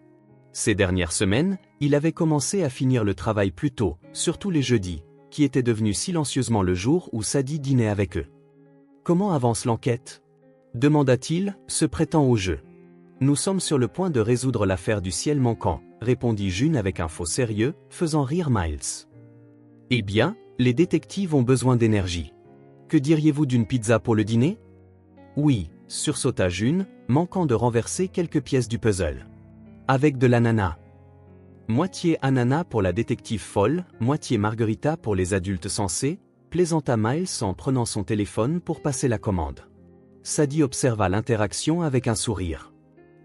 A: Ces dernières semaines, il avait commencé à finir le travail plus tôt, surtout les jeudis, qui était devenu silencieusement le jour où Sadie dînait avec eux. « Comment avance l'enquête » demanda-t-il, se prêtant au jeu. « Nous sommes sur le point de résoudre l'affaire du ciel manquant », répondit June avec un faux sérieux, faisant rire Miles. « Eh bien, les détectives ont besoin d'énergie. Que diriez-vous d'une pizza pour le dîner ?»« Oui », sursauta June, manquant de renverser quelques pièces du puzzle. « Avec de l'ananas. » Moitié ananas pour la détective folle, moitié margarita pour les adultes sensés, plaisanta Miles en prenant son téléphone pour passer la commande. Sadie observa l'interaction avec un sourire.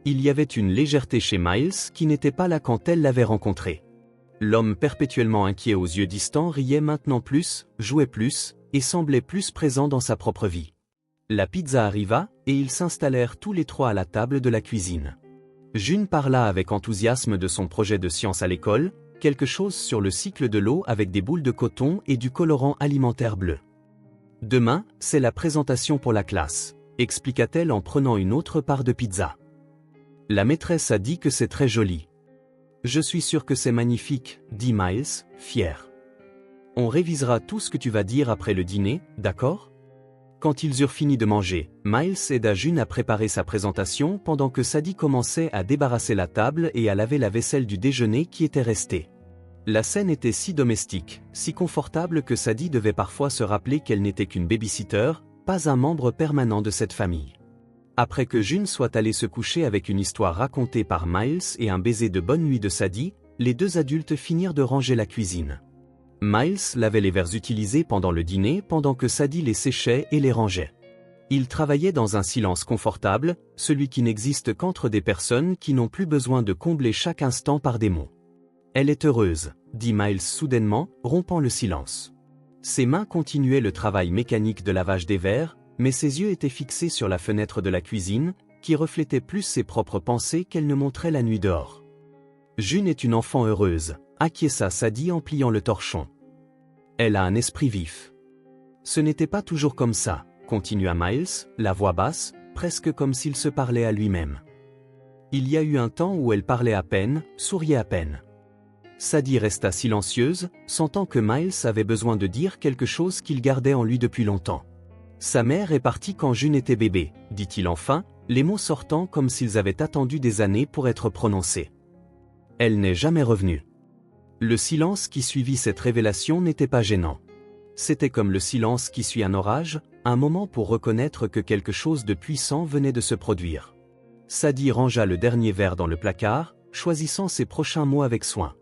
A: Il y avait une légèreté chez Miles qui n'était pas là quand elle l'avait rencontré. L'homme perpétuellement inquiet aux yeux distants riait maintenant plus, jouait plus, et semblait plus présent dans sa propre vie. La pizza arriva, et ils s'installèrent tous les trois à la table de la cuisine. June parla avec enthousiasme de son projet de science à l'école, quelque chose sur le cycle de l'eau avec des boules de coton et du colorant alimentaire bleu. « Demain, c'est la présentation pour la classe », expliqua-t-elle en prenant une autre part de pizza. La maîtresse a dit que c'est très joli. Je suis sûr que c'est magnifique, dit Miles, fier. On révisera tout ce que tu vas dire après le dîner, d'accord ? Quand ils eurent fini de manger, Miles aida June à préparer sa présentation pendant que Sadie commençait à débarrasser la table et à laver la vaisselle du déjeuner qui était restée. La scène était si domestique, si confortable que Sadie devait parfois se rappeler qu'elle n'était qu'une baby-sitter, pas un membre permanent de cette famille. Après que June soit allée se coucher avec une histoire racontée par Miles et un baiser de bonne nuit de Sadie, les deux adultes finirent de ranger la cuisine. Miles lavait les verres utilisés pendant le dîner pendant que Sadie les séchait et les rangeait. Ils travaillaient dans un silence confortable, celui qui n'existe qu'entre des personnes qui n'ont plus besoin de combler chaque instant par des mots. « Elle est heureuse », dit Miles soudainement, rompant le silence. Ses mains continuaient le travail mécanique de lavage des verres, mais ses yeux étaient fixés sur la fenêtre de la cuisine, qui reflétait plus ses propres pensées qu'elle ne montrait la nuit dehors. « June est une enfant heureuse », acquiesça Sadie en pliant le torchon. « Elle a un esprit vif. » « Ce n'était pas toujours comme ça, » continua Miles, la voix basse, presque comme s'il se parlait à lui-même. Il y a eu un temps où elle parlait à peine, souriait à peine. Sadie resta silencieuse, sentant que Miles avait besoin de dire quelque chose qu'il gardait en lui depuis longtemps. « Sa mère est partie quand June était bébé, » dit-il enfin, les mots sortant comme s'ils avaient attendu des années pour être prononcés. « Elle n'est jamais revenue. » Le silence qui suivit cette révélation n'était pas gênant. C'était comme le silence qui suit un orage, un moment pour reconnaître que quelque chose de puissant venait de se produire. Sadie rangea le dernier verre dans le placard, choisissant ses prochains mots avec soin.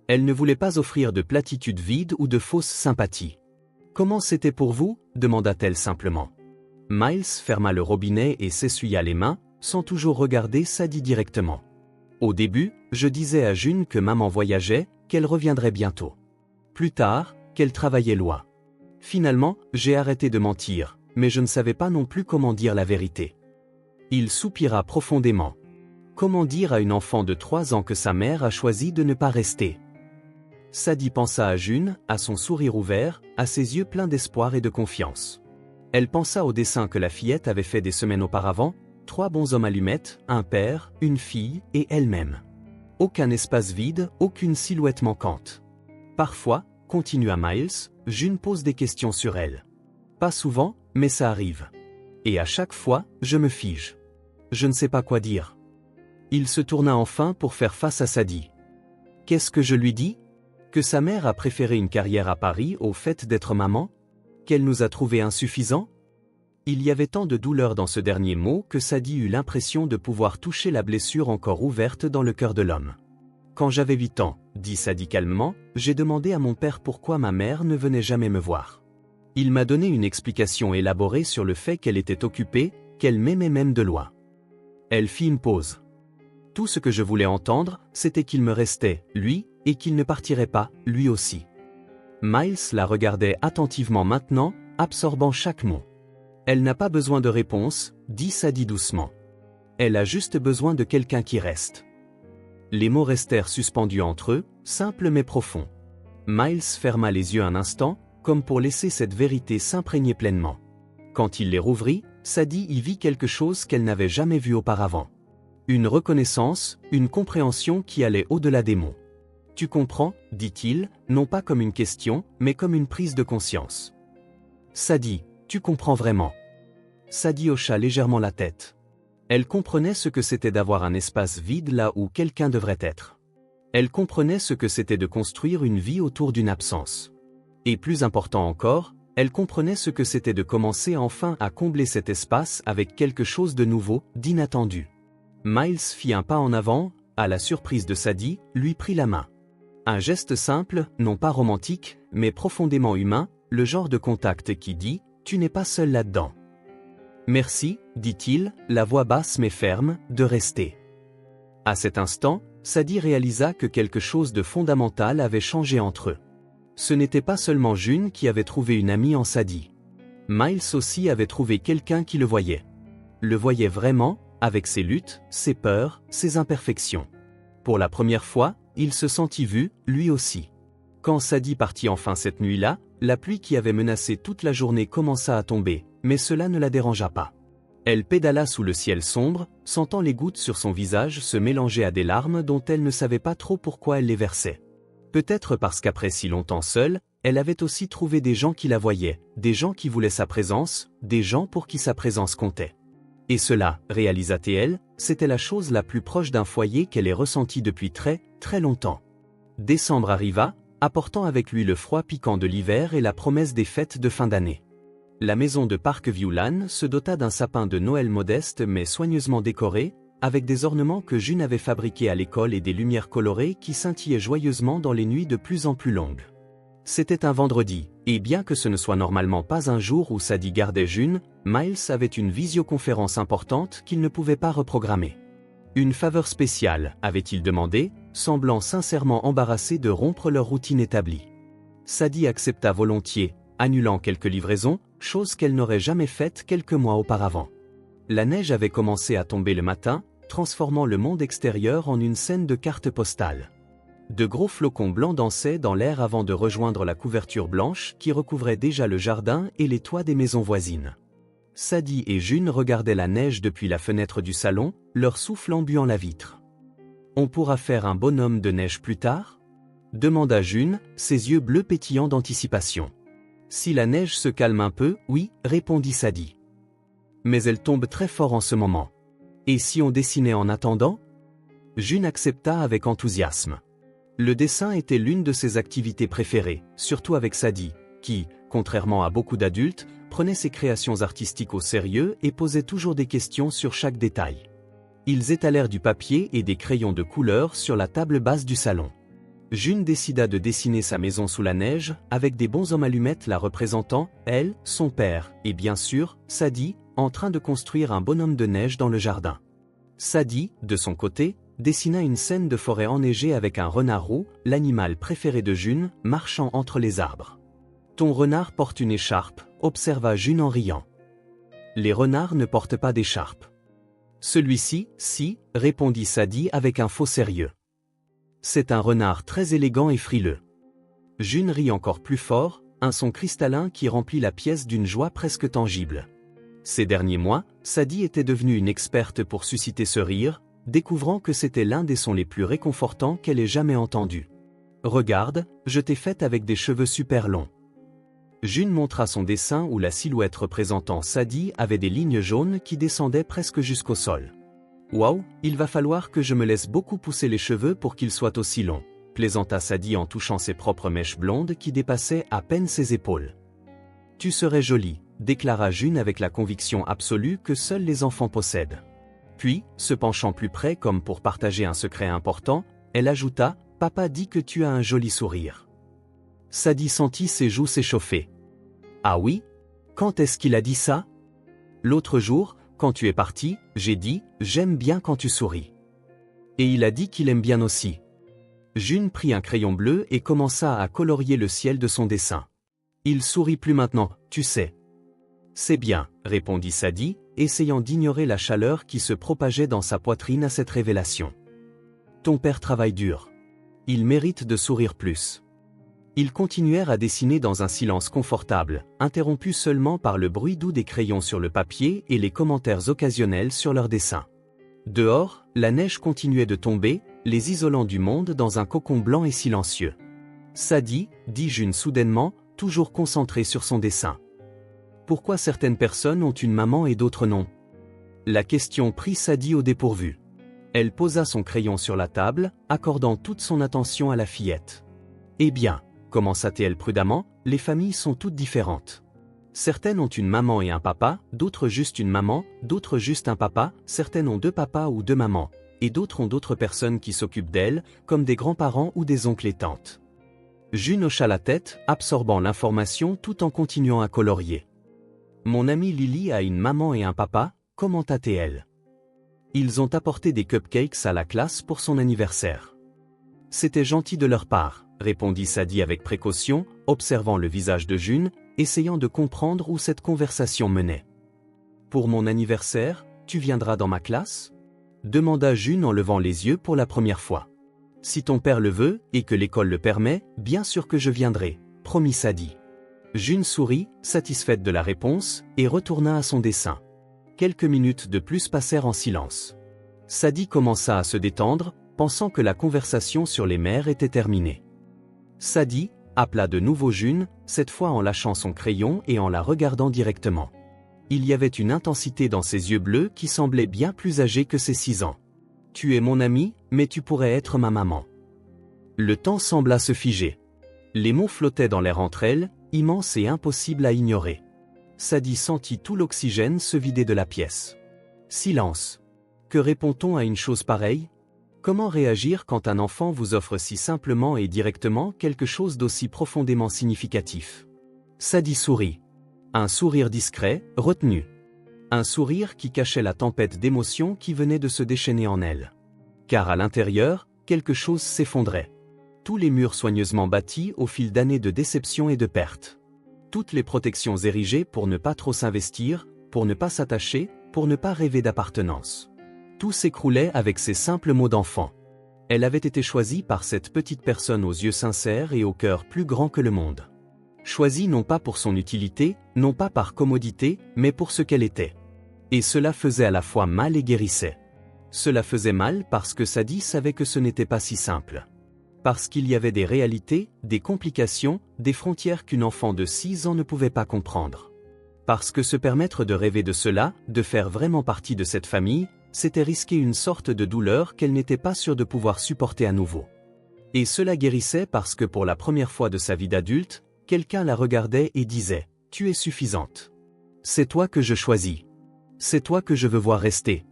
A: Elle ne voulait pas offrir de platitudes vides ou de fausses sympathies. « Comment c'était pour vous » demanda-t-elle simplement. Miles ferma le robinet et s'essuya les mains, sans toujours regarder Sadie directement. Au début, je disais à June que maman voyageait, qu'elle reviendrait bientôt. Plus tard, qu'elle travaillait loin. Finalement, j'ai arrêté de mentir, mais je ne savais pas non plus comment dire la vérité. Il soupira profondément. Comment dire à une enfant de 3 ans que sa mère a choisi de ne pas rester? Sadie pensa à June, à son sourire ouvert, à ses yeux pleins d'espoir et de confiance. Elle pensa au dessin que la fillette avait fait des semaines auparavant, 3 bonshommes allumettes, un père, une fille et elle-même. Aucun espace vide, aucune silhouette manquante. Parfois, continua Miles, June pose des questions sur elle. Pas souvent, mais ça arrive. Et à chaque fois, je me fige. Je ne sais pas quoi dire. Il se tourna enfin pour faire face à Sadie. Qu'est-ce que je lui dis? Que sa mère a préféré une carrière à Paris au fait d'être maman? Qu'elle nous a trouvés insuffisants? Il y avait tant de douleur dans ce dernier mot que Sadie eut l'impression de pouvoir toucher la blessure encore ouverte dans le cœur de l'homme. Quand j'avais 8 ans, dit Sadie calmement, j'ai demandé à mon père pourquoi ma mère ne venait jamais me voir. Il m'a donné une explication élaborée sur le fait qu'elle était occupée, qu'elle m'aimait même de loin. Elle fit une pause. Tout ce que je voulais entendre, c'était qu'il me restait, lui, et qu'il ne partirait pas, lui aussi. Miles la regardait attentivement maintenant, absorbant chaque mot. Elle n'a pas besoin de réponse, dit Sadie doucement. Elle a juste besoin de quelqu'un qui reste. Les mots restèrent suspendus entre eux, simples mais profonds. Miles ferma les yeux un instant, comme pour laisser cette vérité s'imprégner pleinement. Quand il les rouvrit, Sadie y vit quelque chose qu'elle n'avait jamais vu auparavant. Une reconnaissance, une compréhension qui allait au-delà des mots. « Tu comprends » dit-il, non pas comme une question, mais comme une prise de conscience. « Sadie, tu comprends vraiment » Sadie hocha légèrement la tête. Elle comprenait ce que c'était d'avoir un espace vide là où quelqu'un devrait être. Elle comprenait ce que c'était de construire une vie autour d'une absence. Et plus important encore, elle comprenait ce que c'était de commencer enfin à combler cet espace avec quelque chose de nouveau, d'inattendu. Miles fit un pas en avant, à la surprise de Sadie, lui prit la main. Un geste simple, non pas romantique, mais profondément humain, le genre de contact qui dit « Tu n'es pas seul là-dedans ». Merci, dit-il, la voix basse mais ferme, de rester. À cet instant, Sadie réalisa que quelque chose de fondamental avait changé entre eux. Ce n'était pas seulement June qui avait trouvé une amie en Sadie. Miles aussi avait trouvé quelqu'un qui le voyait. Le voyait vraiment, avec ses luttes, ses peurs, ses imperfections. Pour la première fois, il se sentit vu, lui aussi. Quand Sadie partit enfin cette nuit-là, la pluie qui avait menacé toute la journée commença à tomber, mais cela ne la dérangea pas. Elle pédala sous le ciel sombre, sentant les gouttes sur son visage se mélanger à des larmes dont elle ne savait pas trop pourquoi elle les versait. Peut-être parce qu'après si longtemps seule, elle avait aussi trouvé des gens qui la voyaient, des gens qui voulaient sa présence, des gens pour qui sa présence comptait. Et cela, réalisa-t-elle, c'était la chose la plus proche d'un foyer qu'elle ait ressenti depuis très, très longtemps. Décembre arriva, apportant avec lui le froid piquant de l'hiver et la promesse des fêtes de fin d'année. La maison de Parkview Lane se dota d'un sapin de Noël modeste mais soigneusement décoré, avec des ornements que June avait fabriqués à l'école et des lumières colorées qui scintillaient joyeusement dans les nuits de plus en plus longues. C'était un vendredi, et bien que ce ne soit normalement pas un jour où Sadie gardait June, Miles avait une visioconférence importante qu'il ne pouvait pas reprogrammer. Une faveur spéciale, avait-il demandé, semblant sincèrement embarrassé de rompre leur routine établie. Sadie accepta volontiers, annulant quelques livraisons, chose qu'elle n'aurait jamais faite quelques mois auparavant. La neige avait commencé à tomber le matin, transformant le monde extérieur en une scène de carte postale. De gros flocons blancs dansaient dans l'air avant de rejoindre la couverture blanche qui recouvrait déjà le jardin et les toits des maisons voisines. Sadie et June regardaient la neige depuis la fenêtre du salon, leur souffle embuant la vitre. « On pourra faire un bonhomme de neige plus tard » demanda June, ses yeux bleus pétillants d'anticipation. « Si la neige se calme un peu, oui, répondit Sadie. Mais elle tombe très fort en ce moment. Et si on dessinait en attendant » June accepta avec enthousiasme. Le dessin était l'une de ses activités préférées, surtout avec Sadie, qui, contrairement à beaucoup d'adultes, prenait ses créations artistiques au sérieux et posait toujours des questions sur chaque détail. Ils étalèrent du papier et des crayons de couleur sur la table basse du salon. June décida de dessiner sa maison sous la neige, avec des bonshommes allumettes la représentant, elle, son père, et bien sûr, Sadie, en train de construire un bonhomme de neige dans le jardin. Sadie, de son côté, dessina une scène de forêt enneigée avec un renard roux, l'animal préféré de June, marchant entre les arbres. Ton renard porte une écharpe, observa June en riant. Les renards ne portent pas d'écharpe. Celui-ci, si, répondit Sadie avec un faux sérieux. C'est un renard très élégant et frileux. June rit encore plus fort, un son cristallin qui remplit la pièce d'une joie presque tangible. Ces derniers mois, Sadie était devenue une experte pour susciter ce rire, découvrant que c'était l'un des sons les plus réconfortants qu'elle ait jamais entendus. Regarde, je t'ai faite avec des cheveux super longs. June montra son dessin où la silhouette représentant Sadie avait des lignes jaunes qui descendaient presque jusqu'au sol. Waouh, il va falloir que je me laisse beaucoup pousser les cheveux pour qu'ils soient aussi longs, plaisanta Sadie en touchant ses propres mèches blondes qui dépassaient à peine ses épaules. Tu serais jolie, déclara June avec la conviction absolue que seuls les enfants possèdent. Puis, se penchant plus près comme pour partager un secret important, elle ajouta « Papa dit que tu as un joli sourire ». Sadie sentit ses joues s'échauffer. « Ah oui? Quand est-ce qu'il a dit ça ?»« L'autre jour, quand tu es parti, j'ai dit « J'aime bien quand tu souris ». Et il a dit qu'il aime bien aussi. » June prit un crayon bleu et commença à colorier le ciel de son dessin. « Il sourit plus maintenant, tu sais. » « C'est bien, » répondit Sadie, essayant d'ignorer la chaleur qui se propageait dans sa poitrine à cette révélation. « Ton père travaille dur. Il mérite de sourire plus. » Ils continuèrent à dessiner dans un silence confortable, interrompu seulement par le bruit doux des crayons sur le papier et les commentaires occasionnels sur leurs dessins. Dehors, la neige continuait de tomber, les isolant du monde dans un cocon blanc et silencieux. « Sadie, » dit June soudainement, toujours concentrée sur son dessin. Pourquoi certaines personnes ont une maman et d'autres non? La question prit Sadie au dépourvu. Elle posa son crayon sur la table, accordant toute son attention à la fillette. Eh bien, commença-t-elle prudemment, les familles sont toutes différentes. Certaines ont une maman et un papa, d'autres juste une maman, d'autres juste un papa, certaines ont deux papas ou deux mamans, et d'autres ont d'autres personnes qui s'occupent d'elles, comme des grands-parents ou des oncles et tantes. June hocha la tête, absorbant l'information tout en continuant à colorier. Mon amie Lily a une maman et un papa, commenta-t-elle. Ils ont apporté des cupcakes à la classe pour son anniversaire. C'était gentil de leur part, répondit Sadie avec précaution, observant le visage de June, essayant de comprendre où cette conversation menait. Pour mon anniversaire, tu viendras dans ma classe? Demanda June en levant les yeux pour la première fois. Si ton père le veut, et que l'école le permet, bien sûr que je viendrai, promit Sadie. June sourit, satisfaite de la réponse, et retourna à son dessin. Quelques minutes de plus passèrent en silence. Sadie commença à se détendre, pensant que la conversation sur les mères était terminée. Sadie, appela de nouveau June, cette fois en lâchant son crayon et en la regardant directement. Il y avait une intensité dans ses yeux bleus qui semblait bien plus âgée que ses 6 ans. « Tu es mon amie, mais tu pourrais être ma maman. » Le temps sembla se figer. Les mots flottaient dans l'air entre elles, immenses et impossibles à ignorer. Sadie sentit tout l'oxygène se vider de la pièce. Silence. Que répond-on à une chose pareille? Comment réagir quand un enfant vous offre si simplement et directement quelque chose d'aussi profondément significatif? Sadie sourit. Un sourire discret, retenu. Un sourire qui cachait la tempête d'émotions qui venait de se déchaîner en elle. Car à l'intérieur, quelque chose s'effondrait. Tous les murs soigneusement bâtis au fil d'années de déception et de pertes. Toutes les protections érigées pour ne pas trop s'investir, pour ne pas s'attacher, pour ne pas rêver d'appartenance. Tout s'écroulait avec ces simples mots d'enfant. Elle avait été choisie par cette petite personne aux yeux sincères et au cœur plus grand que le monde. Choisie non pas pour son utilité, non pas par commodité, mais pour ce qu'elle était. Et cela faisait à la fois mal et guérissait. Cela faisait mal parce que Sadie savait que ce n'était pas si simple. Parce qu'il y avait des réalités, des complications, des frontières qu'une enfant de 6 ans ne pouvait pas comprendre. Parce que se permettre de rêver de cela, de faire vraiment partie de cette famille, c'était risquer une sorte de douleur qu'elle n'était pas sûre de pouvoir supporter à nouveau. Et cela guérissait parce que pour la première fois de sa vie d'adulte, quelqu'un la regardait et disait « Tu es suffisante. C'est toi que je choisis. C'est toi que je veux voir rester. »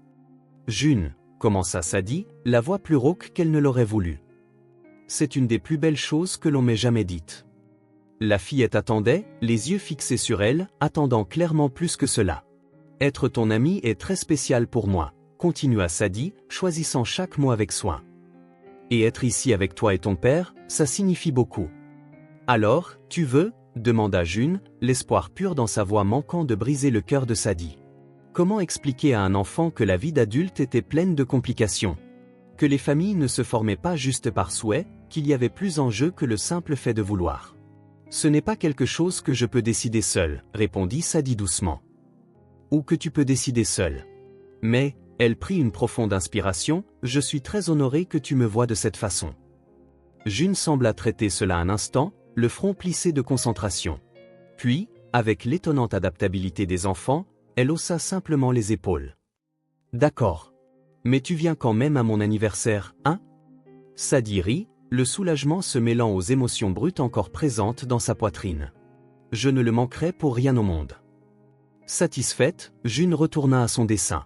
A: June, commença Sadie, la voix plus rauque qu'elle ne l'aurait voulu. C'est une des plus belles choses que l'on m'ait jamais dites. La fillette attendait, les yeux fixés sur elle, attendant clairement plus que cela. Être ton amie est très spécial pour moi, continua Sadie, choisissant chaque mot avec soin. Et être ici avec toi et ton père, ça signifie beaucoup. Alors, tu veux ? Demanda June, l'espoir pur dans sa voix manquant de briser le cœur de Sadie. Comment expliquer à un enfant que la vie d'adulte était pleine de complications ? Que les familles ne se formaient pas juste par souhait, qu'il y avait plus en jeu que le simple fait de vouloir. Ce n'est pas quelque chose que je peux décider seul, répondit Sadie doucement. Ou que tu peux décider seul. Mais, elle prit une profonde inspiration, je suis très honorée que tu me vois de cette façon. June sembla traiter cela un instant, le front plissé de concentration. Puis, avec l'étonnante adaptabilité des enfants, elle haussa simplement les épaules. D'accord. Mais tu viens quand même à mon anniversaire, hein ? Sadie rit, le soulagement se mêlant aux émotions brutes encore présentes dans sa poitrine. Je ne le manquerai pour rien au monde. Satisfaite, June retourna à son dessin.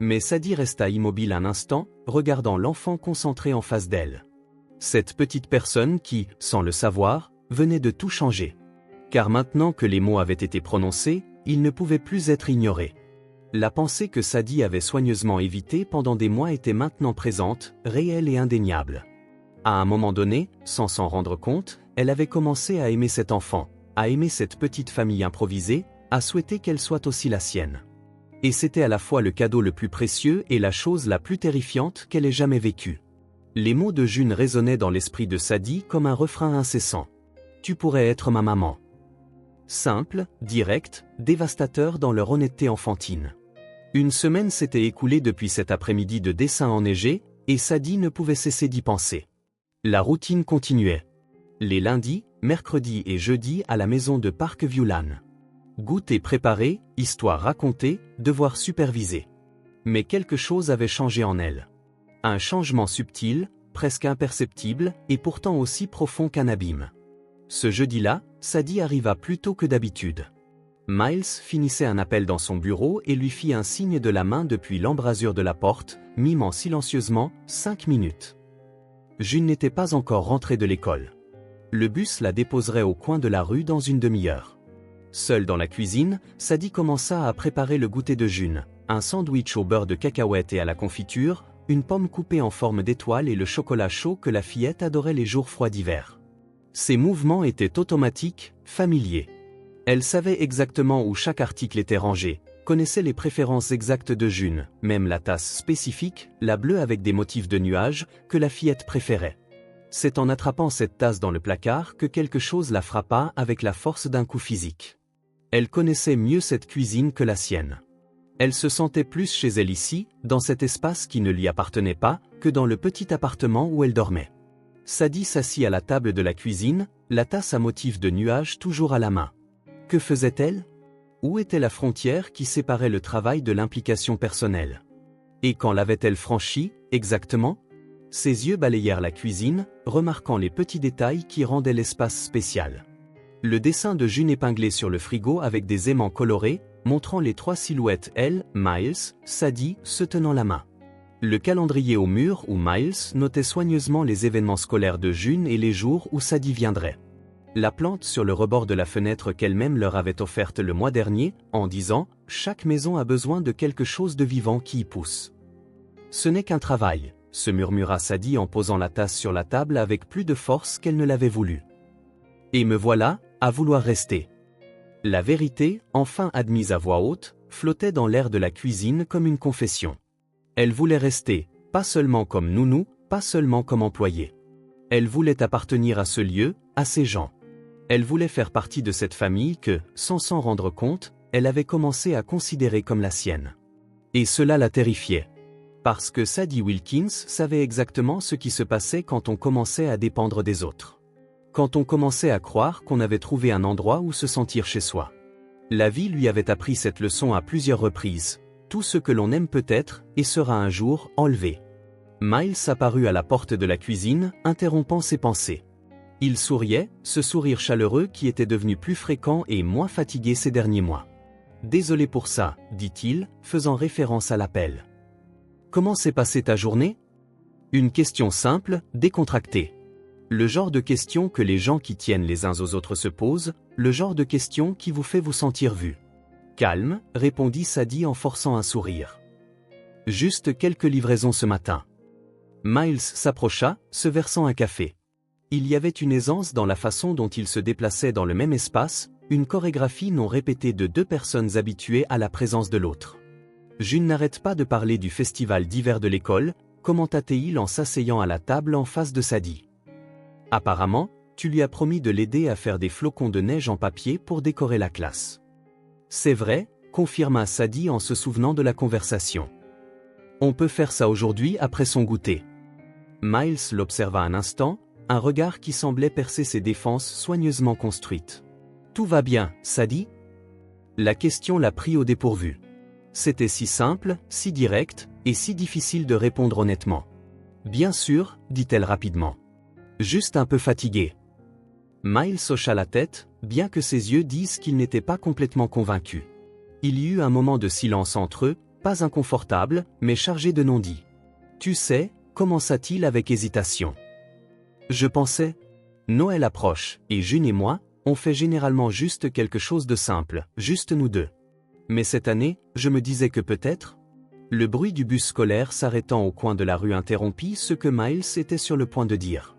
A: Mais Sadie resta immobile un instant, regardant l'enfant concentré en face d'elle. Cette petite personne qui, sans le savoir, venait de tout changer. Car maintenant que les mots avaient été prononcés, ils ne pouvaient plus être ignorés. La pensée que Sadie avait soigneusement évitée pendant des mois était maintenant présente, réelle et indéniable. À un moment donné, sans s'en rendre compte, elle avait commencé à aimer cet enfant, à aimer cette petite famille improvisée, à souhaiter qu'elle soit aussi la sienne. Et c'était à la fois le cadeau le plus précieux et la chose la plus terrifiante qu'elle ait jamais vécue. Les mots de June résonnaient dans l'esprit de Sadie comme un refrain incessant. Tu pourrais être ma maman. Simple, direct, dévastateur dans leur honnêteté enfantine. Une semaine s'était écoulée depuis cet après-midi de dessin enneigé, et Sadie ne pouvait cesser d'y penser. La routine continuait. Les lundis, mercredis et jeudis à la maison de Parkview Lane. Goûter préparé, histoire racontée, devoir superviser. Mais quelque chose avait changé en elle. Un changement subtil, presque imperceptible, et pourtant aussi profond qu'un abîme. Ce jeudi-là, Sadie arriva plus tôt que d'habitude. Miles finissait un appel dans son bureau et lui fit un signe de la main depuis l'embrasure de la porte, mimant silencieusement « 5 minutes ». June n'était pas encore rentrée de l'école. Le bus la déposerait au coin de la rue dans une demi-heure. Seule dans la cuisine, Sadie commença à préparer le goûter de June, un sandwich au beurre de cacahuète et à la confiture, une pomme coupée en forme d'étoile et le chocolat chaud que la fillette adorait les jours froids d'hiver. Ses mouvements étaient automatiques, familiers. Elle savait exactement où chaque article était rangé, connaissait les préférences exactes de June, même la tasse spécifique, la bleue avec des motifs de nuages, que la fillette préférait. C'est en attrapant cette tasse dans le placard que quelque chose la frappa avec la force d'un coup physique. Elle connaissait mieux cette cuisine que la sienne. Elle se sentait plus chez elle ici, dans cet espace qui ne lui appartenait pas, que dans le petit appartement où elle dormait. Sadie s'assit à la table de la cuisine, la tasse à motif de nuages toujours à la main. Que faisait-elle ? Où était la frontière qui séparait le travail de l'implication personnelle ? Et quand l'avait-elle franchie, exactement ? Ses yeux balayèrent la cuisine, remarquant les petits détails qui rendaient l'espace spécial. Le dessin de June épinglé sur le frigo avec des aimants colorés, montrant les 3 silhouettes elle, Miles, Sadie, se tenant la main. Le calendrier au mur où Miles notait soigneusement les événements scolaires de June et les jours où Sadie viendrait. La plante sur le rebord de la fenêtre qu'elle-même leur avait offerte le mois dernier, en disant « Chaque maison a besoin de quelque chose de vivant qui y pousse ». Ce n'est qu'un travail, se murmura Sadie en posant la tasse sur la table avec plus de force qu'elle ne l'avait voulu. Et me voilà, à vouloir rester. La vérité, enfin admise à voix haute, flottait dans l'air de la cuisine comme une confession. Elle voulait rester, pas seulement comme nounou, pas seulement comme employée. Elle voulait appartenir à ce lieu, à ces gens. Elle voulait faire partie de cette famille que, sans s'en rendre compte, elle avait commencé à considérer comme la sienne. Et cela la terrifiait. Parce que Sadie Wilkins savait exactement ce qui se passait quand on commençait à dépendre des autres. Quand on commençait à croire qu'on avait trouvé un endroit où se sentir chez soi. La vie lui avait appris cette leçon à plusieurs reprises. Tout ce que l'on aime peut être, et sera un jour, enlevé. Miles apparut à la porte de la cuisine, interrompant ses pensées. Il souriait, ce sourire chaleureux qui était devenu plus fréquent et moins fatigué ces derniers mois. « Désolé pour ça, dit-il, faisant référence à l'appel. Comment s'est passée ta journée ? Une question simple, décontractée. Le genre de question que les gens qui tiennent les uns aux autres se posent, le genre de question qui vous fait vous sentir vu. Calme, répondit Sadie en forçant un sourire. Juste quelques livraisons ce matin. Miles s'approcha, se versant un café. Il y avait une aisance dans la façon dont il se déplaçait dans le même espace, une chorégraphie non répétée de deux personnes habituées à la présence de l'autre. June n'arrête pas de parler du festival d'hiver de l'école, commenta-t-il en s'asseyant à la table en face de Sadie. Apparemment, tu lui as promis de l'aider à faire des flocons de neige en papier pour décorer la classe. C'est vrai, confirma Sadie en se souvenant de la conversation. On peut faire ça aujourd'hui après son goûter. Miles l'observa un instant, un regard qui semblait percer ses défenses soigneusement construites. Tout va bien, Sadie ? La question l'a pris au dépourvu. C'était si simple, si direct, et si difficile de répondre honnêtement. Bien sûr, dit-elle rapidement. Juste un peu fatigué. Miles hocha la tête, bien que ses yeux disent qu'il n'était pas complètement convaincu. Il y eut un moment de silence entre eux, pas inconfortable, mais chargé de non-dits. Tu sais, commença-t-il avec hésitation. Je pensais. Noël approche, et June et moi, on fait généralement juste quelque chose de simple, juste nous deux. Mais cette année, je me disais que peut-être. Le bruit du bus scolaire s'arrêtant au coin de la rue interrompit ce que Miles était sur le point de dire.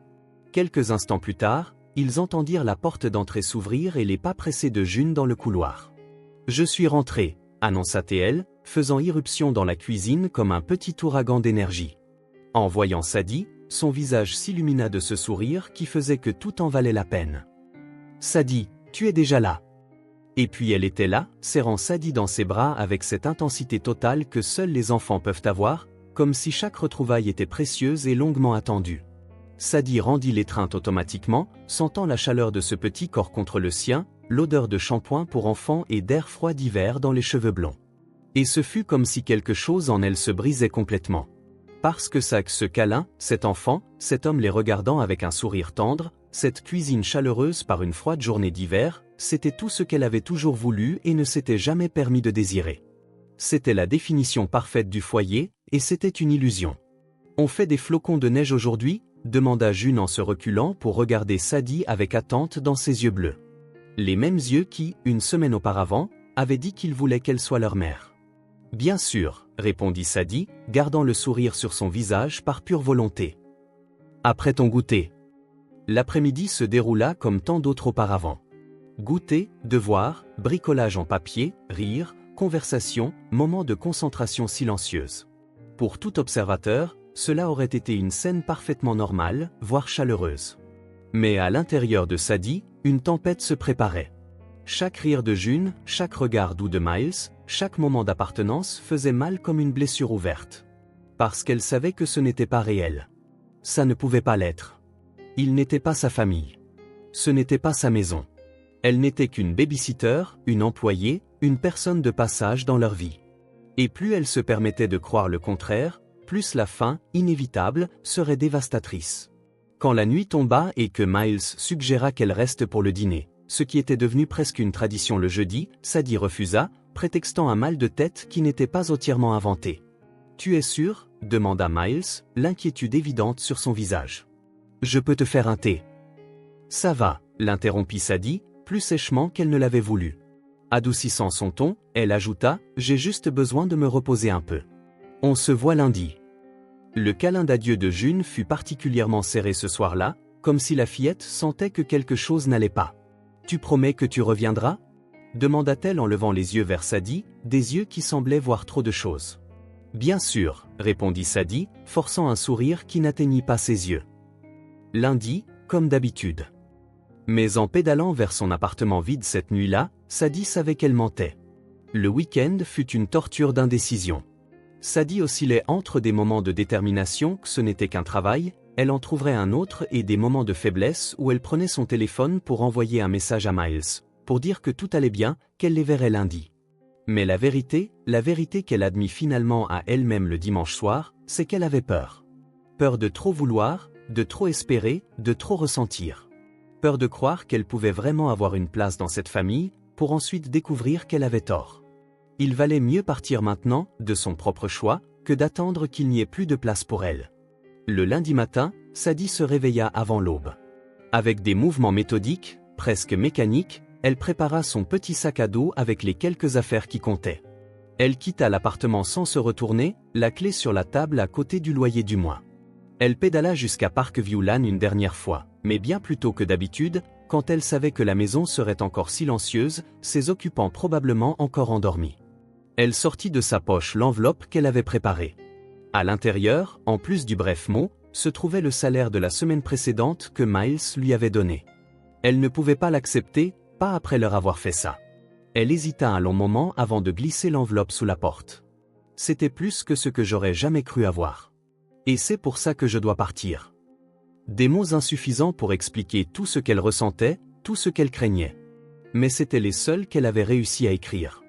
A: Quelques instants plus tard, ils entendirent la porte d'entrée s'ouvrir et les pas pressés de June dans le couloir. Je suis rentré, annonça-t-elle, faisant irruption dans la cuisine comme un petit ouragan d'énergie. En voyant Sadie, son visage s'illumina de ce sourire qui faisait que tout en valait la peine. Sadie, tu es déjà là. Et puis elle était là, serrant Sadie dans ses bras avec cette intensité totale que seuls les enfants peuvent avoir, comme si chaque retrouvaille était précieuse et longuement attendue. Sadie rendit l'étreinte automatiquement, sentant la chaleur de ce petit corps contre le sien, l'odeur de shampoing pour enfants et d'air froid d'hiver dans les cheveux blonds. Et ce fut comme si quelque chose en elle se brisait complètement. Parce que ce câlin, cet enfant, cet homme les regardant avec un sourire tendre, cette cuisine chaleureuse par une froide journée d'hiver, c'était tout ce qu'elle avait toujours voulu et ne s'était jamais permis de désirer. C'était la définition parfaite du foyer, et c'était une illusion. On fait des flocons de neige aujourd'hui ? Demanda June en se reculant pour regarder Sadie avec attente dans ses yeux bleus. Les mêmes yeux qui, une semaine auparavant, avaient dit qu'ils voulaient qu'elle soit leur mère. Bien sûr, répondit Sadie, gardant le sourire sur son visage par pure volonté. Après ton goûter. L'après-midi se déroula comme tant d'autres auparavant. Goûter, devoir, bricolage en papier, rire, conversation, moment de concentration silencieuse. Pour tout observateur, cela aurait été une scène parfaitement normale, voire chaleureuse. Mais à l'intérieur de Sadie, une tempête se préparait. Chaque rire de June, chaque regard doux de Miles, chaque moment d'appartenance faisait mal comme une blessure ouverte. Parce qu'elle savait que ce n'était pas réel. Ça ne pouvait pas l'être. Il n'était pas sa famille. Ce n'était pas sa maison. Elle n'était qu'une babysitter, une employée, une personne de passage dans leur vie. Et plus elle se permettait de croire le contraire, plus la fin, inévitable, serait dévastatrice. Quand la nuit tomba et que Miles suggéra qu'elle reste pour le dîner, ce qui était devenu presque une tradition le jeudi, Sadie refusa, prétextant un mal de tête qui n'était pas entièrement inventé. « Tu es sûr ?» demanda Miles, l'inquiétude évidente sur son visage. « Je peux te faire un thé. »« Ça va » l'interrompit Sadie, plus sèchement qu'elle ne l'avait voulu. Adoucissant son ton, elle ajouta « J'ai juste besoin de me reposer un peu. On se voit lundi. » Le câlin d'adieu de June fut particulièrement serré ce soir-là, comme si la fillette sentait que quelque chose n'allait pas. « Tu promets que tu reviendras ?» demanda-t-elle en levant les yeux vers Sadie, des yeux qui semblaient voir trop de choses. « Bien sûr, » répondit Sadie, forçant un sourire qui n'atteignit pas ses yeux. Lundi, comme d'habitude. Mais en pédalant vers son appartement vide cette nuit-là, Sadie savait qu'elle mentait. Le week-end fut une torture d'indécision. Sadie oscillait entre des moments de détermination que ce n'était qu'un travail, elle en trouverait un autre et des moments de faiblesse où elle prenait son téléphone pour envoyer un message à Miles, pour dire que tout allait bien, qu'elle les verrait lundi. Mais la vérité qu'elle admit finalement à elle-même le dimanche soir, c'est qu'elle avait peur. Peur de trop vouloir, de trop espérer, de trop ressentir. Peur de croire qu'elle pouvait vraiment avoir une place dans cette famille, pour ensuite découvrir qu'elle avait tort. Il valait mieux partir maintenant, de son propre choix, que d'attendre qu'il n'y ait plus de place pour elle. Le lundi matin, Sadie se réveilla avant l'aube. Avec des mouvements méthodiques, presque mécaniques, elle prépara son petit sac à dos avec les quelques affaires qui comptaient. Elle quitta l'appartement sans se retourner, la clé sur la table à côté du loyer du mois. Elle pédala jusqu'à Parkview Lane une dernière fois, mais bien plus tôt que d'habitude, quand elle savait que la maison serait encore silencieuse, ses occupants probablement encore endormis. Elle sortit de sa poche l'enveloppe qu'elle avait préparée. À l'intérieur, en plus du bref mot, se trouvait le salaire de la semaine précédente que Miles lui avait donné. Elle ne pouvait pas l'accepter, pas après leur avoir fait ça. Elle hésita un long moment avant de glisser l'enveloppe sous la porte. C'était plus que ce que j'aurais jamais cru avoir. Et c'est pour ça que je dois partir. Des mots insuffisants pour expliquer tout ce qu'elle ressentait, tout ce qu'elle craignait. Mais c'étaient les seuls qu'elle avait réussi à écrire.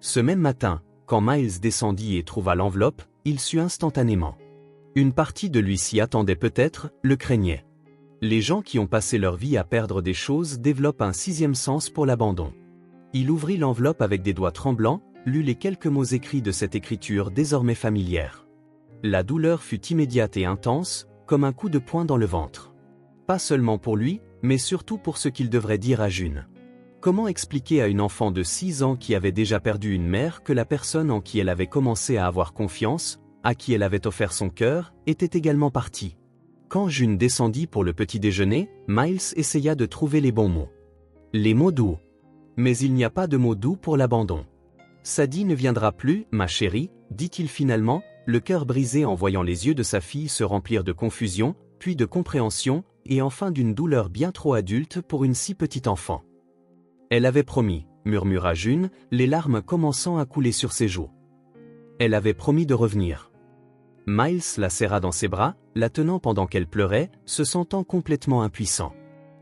A: Ce même matin, quand Miles descendit et trouva l'enveloppe, il sut instantanément. Une partie de lui s'y attendait peut-être, le craignait. Les gens qui ont passé leur vie à perdre des choses développent un sixième sens pour l'abandon. Il ouvrit l'enveloppe avec des doigts tremblants, lut les quelques mots écrits de cette écriture désormais familière. La douleur fut immédiate et intense, comme un coup de poing dans le ventre. Pas seulement pour lui, mais surtout pour ce qu'il devrait dire à June. Comment expliquer à une enfant de 6 ans qui avait déjà perdu une mère que la personne en qui elle avait commencé à avoir confiance, à qui elle avait offert son cœur, était également partie? Quand June descendit pour le petit déjeuner, Miles essaya de trouver les bons mots. Les mots doux. Mais il n'y a pas de mots doux pour l'abandon. Sadie ne viendra plus, ma chérie, dit-il finalement, le cœur brisé en voyant les yeux de sa fille se remplir de confusion, puis de compréhension, et enfin d'une douleur bien trop adulte pour une si petite enfant. Elle avait promis, murmura June, les larmes commençant à couler sur ses joues. Elle avait promis de revenir. Miles la serra dans ses bras, la tenant pendant qu'elle pleurait, se sentant complètement impuissant.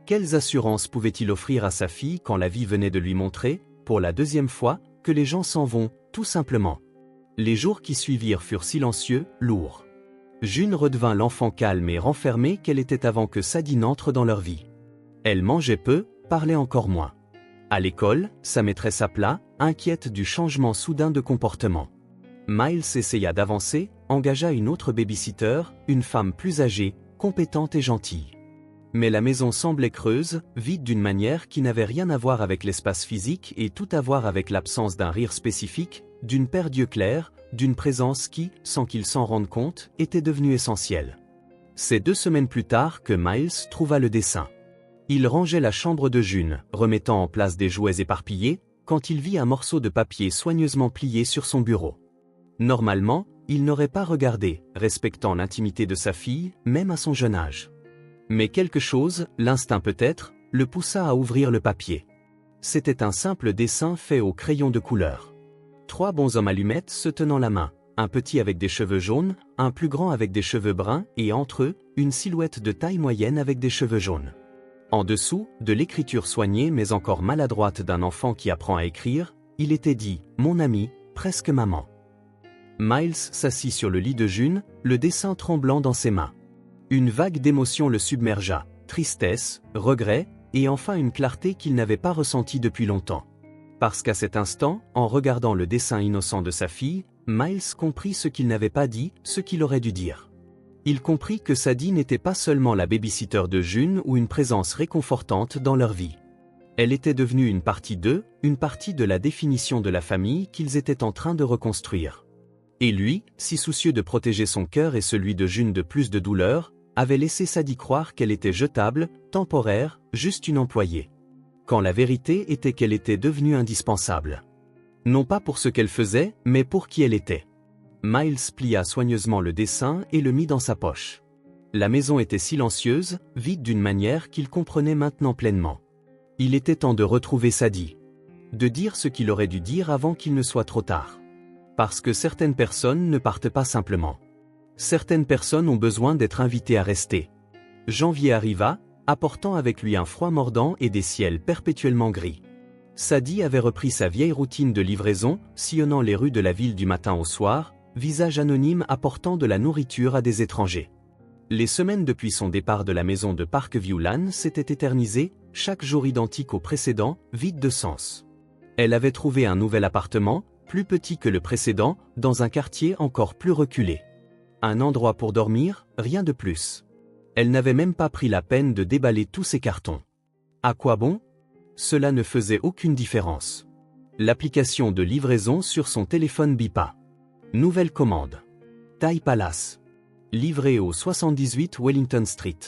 A: Quelles assurances pouvait-il offrir à sa fille quand la vie venait de lui montrer, pour la deuxième fois, que les gens s'en vont, tout simplement? Les jours qui suivirent furent silencieux, lourds. June redevint l'enfant calme et renfermé qu'elle était avant que Sadie n'entre dans leur vie. Elle mangeait peu, parlait encore moins. À l'école, sa maîtresse appela, inquiète du changement soudain de comportement. Miles essaya d'avancer, engagea une autre babysitter, une femme plus âgée, compétente et gentille. Mais la maison semblait creuse, vide d'une manière qui n'avait rien à voir avec l'espace physique et tout à voir avec l'absence d'un rire spécifique, d'une paire d'yeux clairs, d'une présence qui, sans qu'il s'en rende compte, était devenue essentielle. C'est 2 semaines plus tard que Miles trouva le dessin. Il rangeait la chambre de June, remettant en place des jouets éparpillés, quand il vit un morceau de papier soigneusement plié sur son bureau. Normalement, il n'aurait pas regardé, respectant l'intimité de sa fille, même à son jeune âge. Mais quelque chose, l'instinct peut-être, le poussa à ouvrir le papier. C'était un simple dessin fait au crayon de couleur. 3 bonshommes allumettes se tenant la main, un petit avec des cheveux jaunes, un plus grand avec des cheveux bruns et entre eux, une silhouette de taille moyenne avec des cheveux jaunes. En dessous, de l'écriture soignée mais encore maladroite d'un enfant qui apprend à écrire, il était dit « Mon ami, presque maman ». Miles s'assit sur le lit de June, le dessin tremblant dans ses mains. Une vague d'émotion le submergea, tristesse, regret, et enfin une clarté qu'il n'avait pas ressentie depuis longtemps. Parce qu'à cet instant, en regardant le dessin innocent de sa fille, Miles comprit ce qu'il n'avait pas dit, ce qu'il aurait dû dire. Il comprit que Sadie n'était pas seulement la babysitter de June ou une présence réconfortante dans leur vie. Elle était devenue une partie d'eux, une partie de la définition de la famille qu'ils étaient en train de reconstruire. Et lui, si soucieux de protéger son cœur et celui de June de plus de douleur, avait laissé Sadie croire qu'elle était jetable, temporaire, juste une employée. Quand la vérité était qu'elle était devenue indispensable. Non pas pour ce qu'elle faisait, mais pour qui elle était. Miles plia soigneusement le dessin et le mit dans sa poche. La maison était silencieuse, vide d'une manière qu'il comprenait maintenant pleinement. Il était temps de retrouver Sadie. De dire ce qu'il aurait dû dire avant qu'il ne soit trop tard. Parce que certaines personnes ne partent pas simplement. Certaines personnes ont besoin d'être invitées à rester. Janvier arriva, apportant avec lui un froid mordant et des ciels perpétuellement gris. Sadie avait repris sa vieille routine de livraison, sillonnant les rues de la ville du matin au soir, visage anonyme apportant de la nourriture à des étrangers. Les semaines depuis son départ de la maison de Parkview Lane s'étaient éternisées, chaque jour identique au précédent, vide de sens. Elle avait trouvé un nouvel appartement, plus petit que le précédent, dans un quartier encore plus reculé. Un endroit pour dormir, rien de plus. Elle n'avait même pas pris la peine de déballer tous ses cartons. À quoi bon? Cela ne faisait aucune différence. L'application de livraison sur son téléphone Bipa. Nouvelle commande. Thai Palace. Livré au 78 Wellington Street.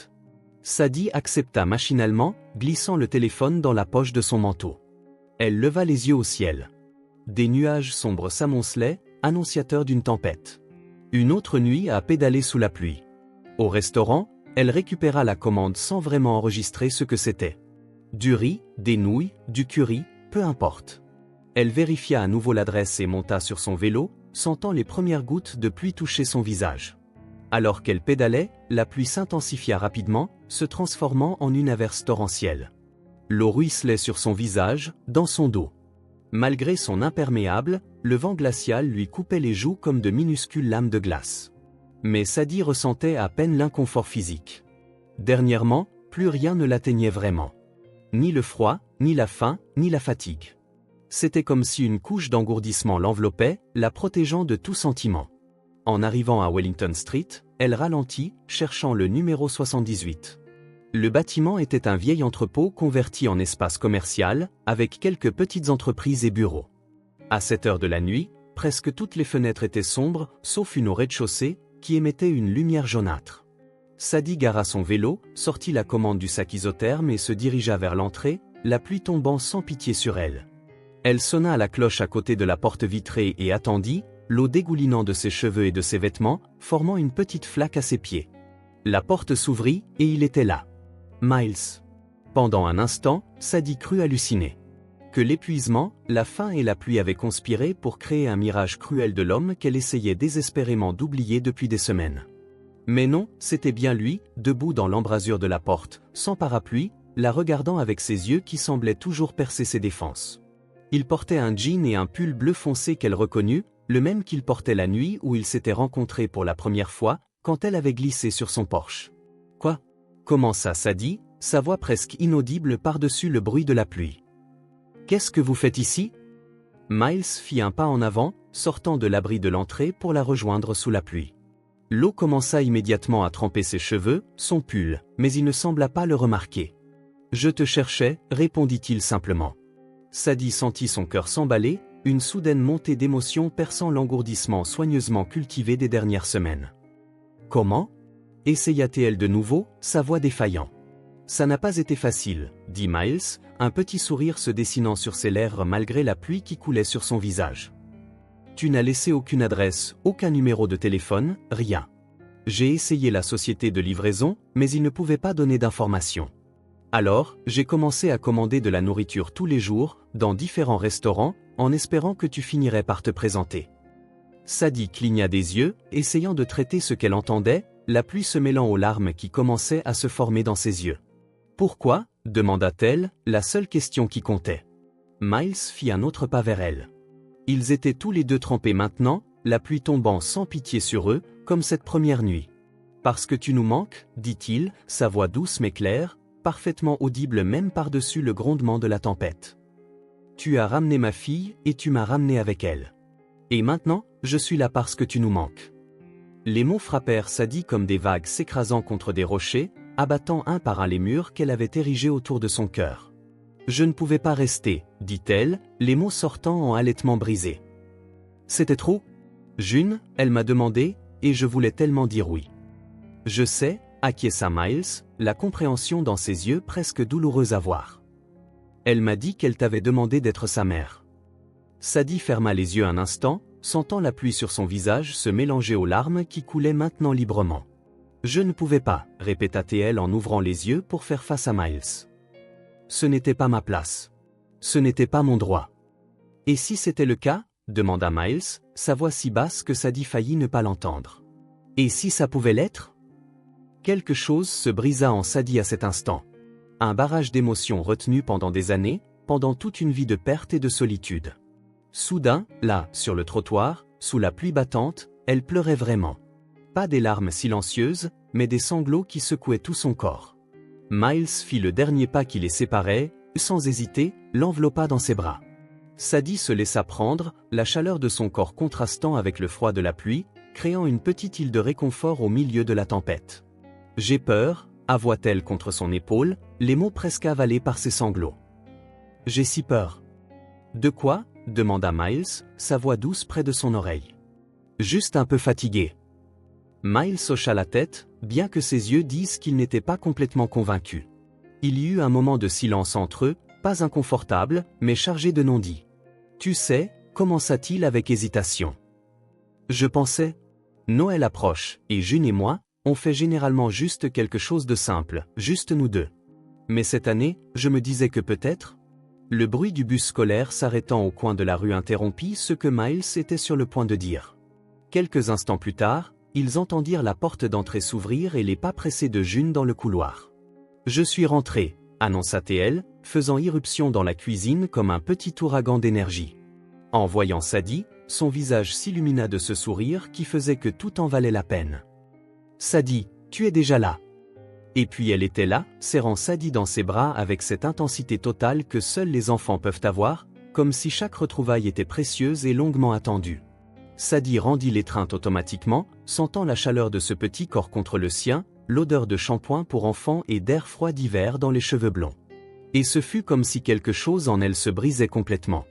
A: Sadie accepta machinalement, glissant le téléphone dans la poche de son manteau. Elle leva les yeux au ciel. Des nuages sombres s'amoncelaient, annonciateurs d'une tempête. Une autre nuit à pédaler sous la pluie. Au restaurant, elle récupéra la commande sans vraiment enregistrer ce que c'était. Du riz, des nouilles, du curry, peu importe. Elle vérifia à nouveau l'adresse et monta sur son vélo, sentant les premières gouttes de pluie toucher son visage. Alors qu'elle pédalait, la pluie s'intensifia rapidement, se transformant en une averse torrentielle. L'eau ruisselait sur son visage, dans son dos. Malgré son imperméable, le vent glacial lui coupait les joues comme de minuscules lames de glace. Mais Sadie ressentait à peine l'inconfort physique. Dernièrement, plus rien ne l'atteignait vraiment. Ni le froid, ni la faim, ni la fatigue. C'était comme si une couche d'engourdissement l'enveloppait, la protégeant de tout sentiment. En arrivant à Wellington Street, elle ralentit, cherchant le numéro 78. Le bâtiment était un vieil entrepôt converti en espace commercial, avec quelques petites entreprises et bureaux. À cette heure de la nuit, presque toutes les fenêtres étaient sombres, sauf une au rez-de-chaussée, qui émettait une lumière jaunâtre. Sadie gara son vélo, sortit la commande du sac isotherme et se dirigea vers l'entrée, la pluie tombant sans pitié sur elle. Elle sonna à la cloche à côté de la porte vitrée et attendit, l'eau dégoulinant de ses cheveux et de ses vêtements, formant une petite flaque à ses pieds. La porte s'ouvrit, et il était là. Miles. Pendant un instant, Sadie crut halluciner. Que l'épuisement, la faim et la pluie avaient conspiré pour créer un mirage cruel de l'homme qu'elle essayait désespérément d'oublier depuis des semaines. Mais non, c'était bien lui, debout dans l'embrasure de la porte, sans parapluie, la regardant avec ses yeux qui semblaient toujours percer ses défenses. Il portait un jean et un pull bleu foncé qu'elle reconnut, le même qu'il portait la nuit où ils s'étaient rencontrés pour la première fois, quand elle avait glissé sur son Porsche. « Quoi » commença Sadie, sa voix presque inaudible par-dessus le bruit de la pluie. « Qu'est-ce que vous faites ici » Miles fit un pas en avant, sortant de l'abri de l'entrée pour la rejoindre sous la pluie. L'eau commença immédiatement à tremper ses cheveux, son pull, mais il ne sembla pas le remarquer. « Je te cherchais » répondit-il simplement. Sadie sentit son cœur s'emballer, une soudaine montée d'émotion perçant l'engourdissement soigneusement cultivé des dernières semaines. « Comment » essaya-t-elle de nouveau, sa voix défaillant. « Ça n'a pas été facile » dit Miles, un petit sourire se dessinant sur ses lèvres malgré la pluie qui coulait sur son visage. « Tu n'as laissé aucune adresse, aucun numéro de téléphone, rien. J'ai essayé la société de livraison, mais ils ne pouvaient pas donner d'informations. Alors, j'ai commencé à commander de la nourriture tous les jours, dans différents restaurants, en espérant que tu finirais par te présenter. » Sadie cligna des yeux, essayant de traiter ce qu'elle entendait, la pluie se mêlant aux larmes qui commençaient à se former dans ses yeux. « Pourquoi » demanda-t-elle, la seule question qui comptait. Miles fit un autre pas vers elle. Ils étaient tous les deux trempés maintenant, la pluie tombant sans pitié sur eux, comme cette première nuit. « Parce que tu nous manques » dit-il, sa voix douce mais claire, parfaitement audible même par-dessus le grondement de la tempête. « Tu as ramené ma fille et tu m'as ramené avec elle. Et maintenant, je suis là parce que tu nous manques. » Les mots frappèrent Sadie comme des vagues s'écrasant contre des rochers, abattant un par un les murs qu'elle avait érigés autour de son cœur. « Je ne pouvais pas rester, » dit-elle, les mots sortant en halètements brisés. « C'était trop ?» « June, elle m'a demandé, et je voulais tellement dire oui. »« Je sais » acquiesça Miles, la compréhension dans ses yeux presque douloureuse à voir. « Elle m'a dit qu'elle t'avait demandé d'être sa mère. » Sadie ferma les yeux un instant, sentant la pluie sur son visage se mélanger aux larmes qui coulaient maintenant librement. « Je ne pouvais pas, » répéta-t-elle en ouvrant les yeux pour faire face à Miles. « Ce n'était pas ma place. Ce n'était pas mon droit. »« Et si c'était le cas ?» demanda Miles, sa voix si basse que Sadie faillit ne pas l'entendre. « Et si ça pouvait l'être ?» Quelque chose se brisa en Sadie à cet instant. Un barrage d'émotions retenues pendant des années, pendant toute une vie de perte et de solitude. Soudain, là, sur le trottoir, sous la pluie battante, elle pleurait vraiment. Pas des larmes silencieuses, mais des sanglots qui secouaient tout son corps. Miles fit le dernier pas qui les séparait, sans hésiter, l'enveloppa dans ses bras. Sadie se laissa prendre, la chaleur de son corps contrastant avec le froid de la pluie, créant une petite île de réconfort au milieu de la tempête. « J'ai peur » avoua-t-elle contre son épaule, les mots presque avalés par ses sanglots. « J'ai si peur. » « De quoi » demanda Miles, sa voix douce près de son oreille. Juste un peu fatigué. Miles hocha la tête, bien que ses yeux disent qu'il n'était pas complètement convaincu. Il y eut un moment de silence entre eux, pas inconfortable, mais chargé de non-dits. Tu sais, commença-t-il avec hésitation. Je pensais. Noël approche, et June et moi, on fait généralement juste quelque chose de simple, juste nous deux. Mais cette année, je me disais que peut-être. Le bruit du bus scolaire s'arrêtant au coin de la rue interrompit ce que Miles était sur le point de dire. Quelques instants plus tard, ils entendirent la porte d'entrée s'ouvrir et les pas pressés de June dans le couloir. Je suis rentré, annonça-t-elle, faisant irruption dans la cuisine comme un petit ouragan d'énergie. En voyant Sadie, son visage s'illumina de ce sourire qui faisait que tout en valait la peine. Sadie, tu es déjà là. Et puis elle était là, serrant Sadie dans ses bras avec cette intensité totale que seuls les enfants peuvent avoir, comme si chaque retrouvaille était précieuse et longuement attendue. Sadie rendit l'étreinte automatiquement, sentant la chaleur de ce petit corps contre le sien, l'odeur de shampoing pour enfants et d'air froid d'hiver dans les cheveux blonds. Et ce fut comme si quelque chose en elle se brisait complètement.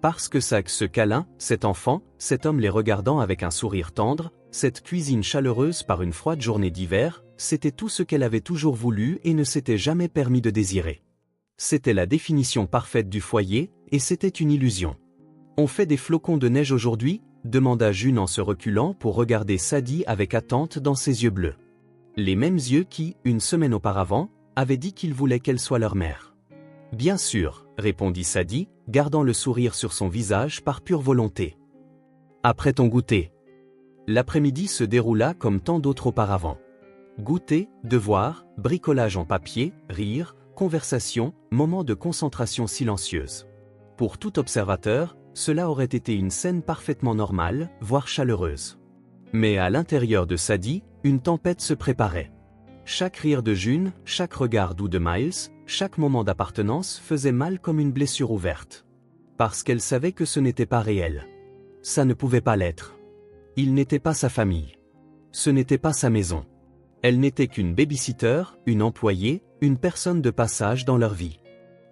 A: Parce que ce câlin, cet enfant, cet homme les regardant avec un sourire tendre, cette cuisine chaleureuse par une froide journée d'hiver, c'était tout ce qu'elle avait toujours voulu et ne s'était jamais permis de désirer. C'était la définition parfaite du foyer, et c'était une illusion. On fait des flocons de neige aujourd'hui ? Demanda June en se reculant pour regarder Sadie avec attente dans ses yeux bleus. Les mêmes yeux qui, une semaine auparavant, avaient dit qu'ils voulaient qu'elle soit leur mère. Bien sûr, répondit Sadie, gardant le sourire sur son visage par pure volonté. Après ton goûter. L'après-midi se déroula comme tant d'autres auparavant. Goûter, devoir, bricolage en papier, rire, conversation, moment de concentration silencieuse. Pour tout observateur, cela aurait été une scène parfaitement normale, voire chaleureuse. Mais à l'intérieur de Sadie, une tempête se préparait. Chaque rire de June, chaque regard doux de Miles, chaque moment d'appartenance faisait mal comme une blessure ouverte. Parce qu'elle savait que ce n'était pas réel. Ça ne pouvait pas l'être. Il n'était pas sa famille. Ce n'était pas sa maison. Elle n'était qu'une babysitter, une employée, une personne de passage dans leur vie.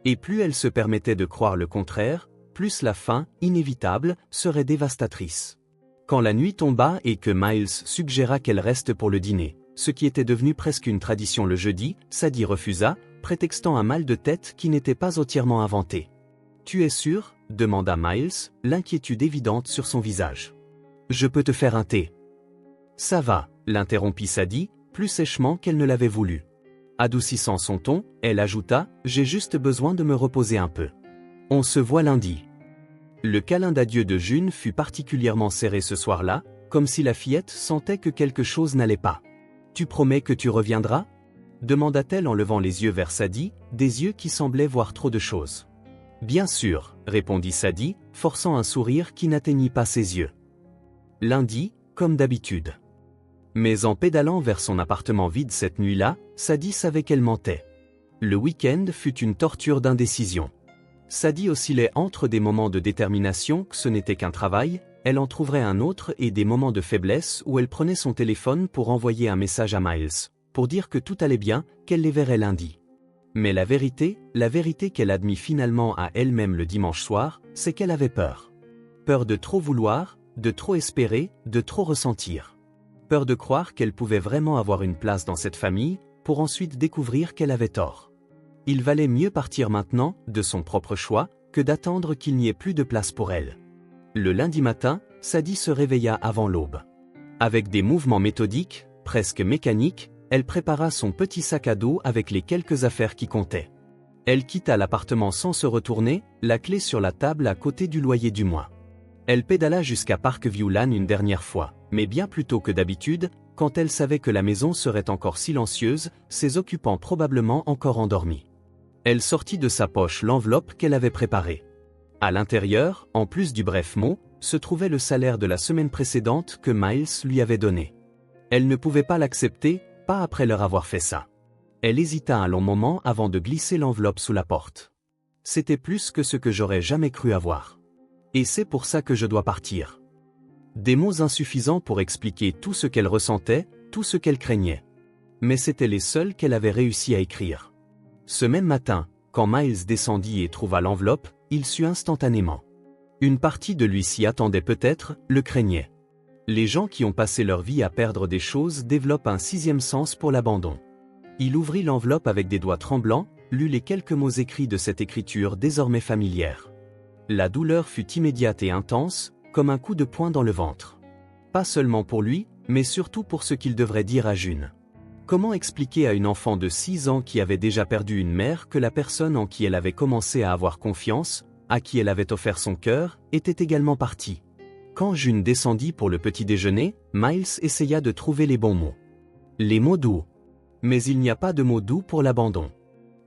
A: Et plus elle se permettait de croire le contraire, plus la fin, inévitable, serait dévastatrice. Quand la nuit tomba et que Miles suggéra qu'elle reste pour le dîner, ce qui était devenu presque une tradition le jeudi, Sadie refusa, prétextant un mal de tête qui n'était pas entièrement inventé. « Tu es sûr ?» demanda Miles, l'inquiétude évidente sur son visage. « Je peux te faire un thé. »« Ça va » l'interrompit Sadie, plus sèchement qu'elle ne l'avait voulu. Adoucissant son ton, elle ajouta « J'ai juste besoin de me reposer un peu. On se voit lundi. » Le câlin d'adieu de June fut particulièrement serré ce soir-là, comme si la fillette sentait que quelque chose n'allait pas. « Tu promets que tu reviendras ?» demanda-t-elle en levant les yeux vers Sadie, des yeux qui semblaient voir trop de choses. « Bien sûr, » répondit Sadie, forçant un sourire qui n'atteignit pas ses yeux. Lundi, comme d'habitude. Mais en pédalant vers son appartement vide cette nuit-là, Sadie savait qu'elle mentait. Le week-end fut une torture d'indécision. Sadie oscillait entre des moments de détermination que ce n'était qu'un travail, elle en trouverait un autre et des moments de faiblesse où elle prenait son téléphone pour envoyer un message à Miles, pour dire que tout allait bien, qu'elle les verrait lundi. Mais la vérité qu'elle admit finalement à elle-même le dimanche soir, c'est qu'elle avait peur. Peur de trop vouloir, de trop espérer, de trop ressentir. Peur de croire qu'elle pouvait vraiment avoir une place dans cette famille, pour ensuite découvrir qu'elle avait tort. Il valait mieux partir maintenant, de son propre choix, que d'attendre qu'il n'y ait plus de place pour elle. Le lundi matin, Sadie se réveilla avant l'aube. Avec des mouvements méthodiques, presque mécaniques, elle prépara son petit sac à dos avec les quelques affaires qui comptaient. Elle quitta l'appartement sans se retourner, la clé sur la table à côté du loyer du mois. Elle pédala jusqu'à Parkview Lane une dernière fois, mais bien plus tôt que d'habitude, quand elle savait que la maison serait encore silencieuse, ses occupants probablement encore endormis. Elle sortit de sa poche l'enveloppe qu'elle avait préparée. À l'intérieur, en plus du bref mot, se trouvait le salaire de la semaine précédente que Miles lui avait donné. Elle ne pouvait pas l'accepter, pas après leur avoir fait ça. Elle hésita un long moment avant de glisser l'enveloppe sous la porte. C'était plus que ce que j'aurais jamais cru avoir. Et c'est pour ça que je dois partir. Des mots insuffisants pour expliquer tout ce qu'elle ressentait, tout ce qu'elle craignait. Mais c'étaient les seuls qu'elle avait réussi à écrire. Ce même matin, quand Miles descendit et trouva l'enveloppe, il sut instantanément. Une partie de lui s'y attendait peut-être, le craignait. Les gens qui ont passé leur vie à perdre des choses développent un sixième sens pour l'abandon. Il ouvrit l'enveloppe avec des doigts tremblants, lut les quelques mots écrits de cette écriture désormais familière. La douleur fut immédiate et intense, comme un coup de poing dans le ventre. Pas seulement pour lui, mais surtout pour ce qu'il devrait dire à June. Comment expliquer à une enfant de 6 ans qui avait déjà perdu une mère que la personne en qui elle avait commencé à avoir confiance, à qui elle avait offert son cœur, était également partie? Quand June descendit pour le petit déjeuner, Miles essaya de trouver les bons mots. Les mots doux. Mais il n'y a pas de mots doux pour l'abandon.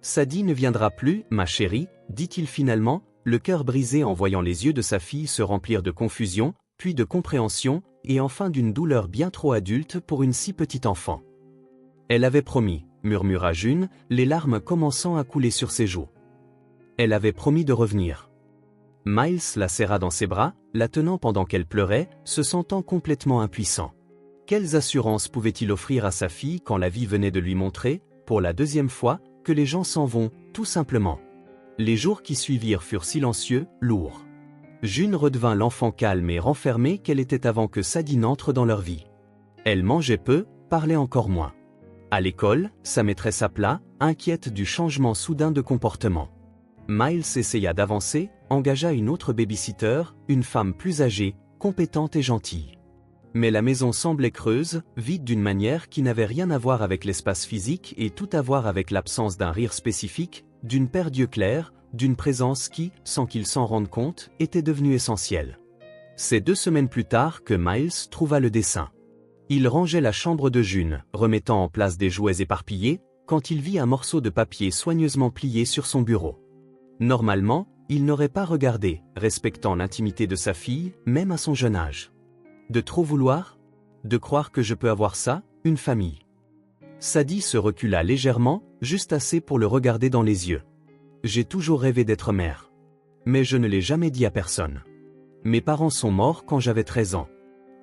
A: Sadie ne viendra plus, ma chérie, dit-il finalement, le cœur brisé en voyant les yeux de sa fille se remplir de confusion, puis de compréhension, et enfin d'une douleur bien trop adulte pour une si petite enfant. Elle avait promis, murmura June, les larmes commençant à couler sur ses joues. Elle avait promis de revenir. Miles la serra dans ses bras, la tenant pendant qu'elle pleurait, se sentant complètement impuissant. Quelles assurances pouvait-il offrir à sa fille quand la vie venait de lui montrer, pour la deuxième fois, que les gens s'en vont, tout simplement? Les jours qui suivirent furent silencieux, lourds. June redevint l'enfant calme et renfermé qu'elle était avant que Sadie n'entre dans leur vie. Elle mangeait peu, parlait encore moins. À l'école, sa maîtresse appela, inquiète du changement soudain de comportement. Miles essaya d'avancer, engagea une autre babysitter, une femme plus âgée, compétente et gentille. Mais la maison semblait creuse, vide d'une manière qui n'avait rien à voir avec l'espace physique et tout à voir avec l'absence d'un rire spécifique, d'une paire d'yeux clairs, d'une présence qui, sans qu'il s'en rende compte, était devenue essentielle. C'est 2 semaines plus tard que Miles trouva le dessin. Il rangeait la chambre de June, remettant en place des jouets éparpillés, quand il vit un morceau de papier soigneusement plié sur son bureau. Normalement, il n'aurait pas regardé, respectant l'intimité de sa fille, même à son jeune âge. De trop vouloir? De croire que je peux avoir ça, une famille. Sadie se recula légèrement, juste assez pour le regarder dans les yeux. J'ai toujours rêvé d'être mère. Mais je ne l'ai jamais dit à personne. Mes parents sont morts quand j'avais 13 ans.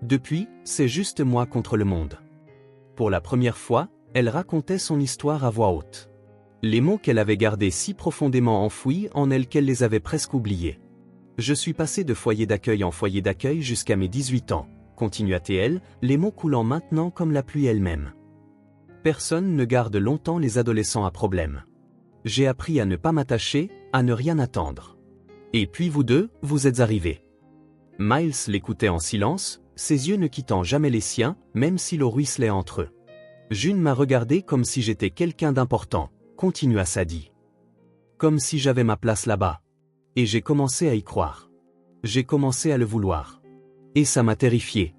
A: Depuis, c'est juste moi contre le monde. Pour la première fois, elle racontait son histoire à voix haute. Les mots qu'elle avait gardés si profondément enfouis en elle qu'elle les avait presque oubliés. Je suis passée de foyer d'accueil en foyer d'accueil jusqu'à mes 18 ans, continua-t-elle, les mots coulant maintenant comme la pluie elle-même. Personne ne garde longtemps les adolescents à problème. J'ai appris à ne pas m'attacher, à ne rien attendre. Et puis vous deux, vous êtes arrivés. Miles l'écoutait en silence, ses yeux ne quittant jamais les siens, même si l'eau ruisselait entre eux. June m'a regardé comme si j'étais quelqu'un d'important, continua Sadie. Comme si j'avais ma place là-bas. Et j'ai commencé à y croire. J'ai commencé à le vouloir. Et ça m'a terrifié.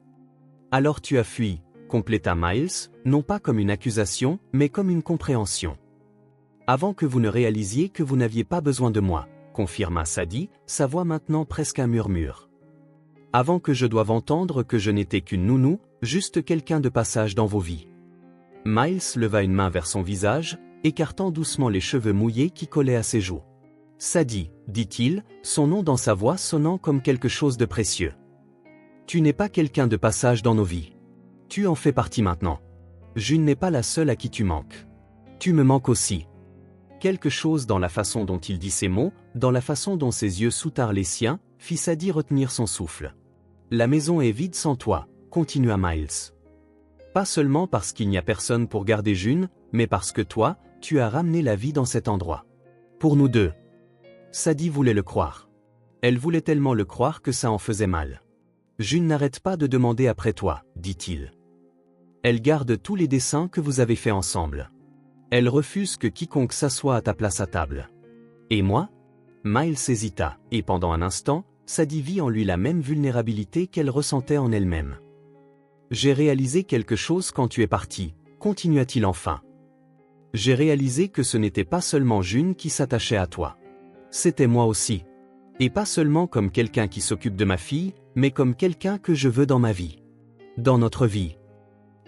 A: Alors tu as fui, compléta Miles, non pas comme une accusation, mais comme une compréhension. Avant que vous ne réalisiez que vous n'aviez pas besoin de moi, confirma Sadie, sa voix maintenant presque un murmure. Avant que je doive entendre que je n'étais qu'une nounou, juste quelqu'un de passage dans vos vies. Miles leva une main vers son visage, écartant doucement les cheveux mouillés qui collaient à ses joues. Sadie, dit-il, son nom dans sa voix sonnant comme quelque chose de précieux. Tu n'es pas quelqu'un de passage dans nos vies. Tu en fais partie maintenant. June n'est pas la seule à qui tu manques. Tu me manques aussi. Quelque chose dans la façon dont il dit ces mots, dans la façon dont ses yeux soutinrent les siens, fit Sadie retenir son souffle. La maison est vide sans toi, continua Miles. Pas seulement parce qu'il n'y a personne pour garder June, mais parce que toi, tu as ramené la vie dans cet endroit. Pour nous deux. Sadie voulait le croire. Elle voulait tellement le croire que ça en faisait mal. June n'arrête pas de demander après toi, dit-il. Elle garde tous les dessins que vous avez faits ensemble. Elle refuse que quiconque s'assoie à ta place à table. Et moi? Miles hésita, et pendant un instant, Sadie vit en lui la même vulnérabilité qu'elle ressentait en elle-même. J'ai réalisé quelque chose quand tu es parti, continua-t-il enfin. J'ai réalisé que ce n'était pas seulement June qui s'attachait à toi. C'était moi aussi. Et pas seulement comme quelqu'un qui s'occupe de ma fille, mais comme quelqu'un que je veux dans ma vie. Dans notre vie.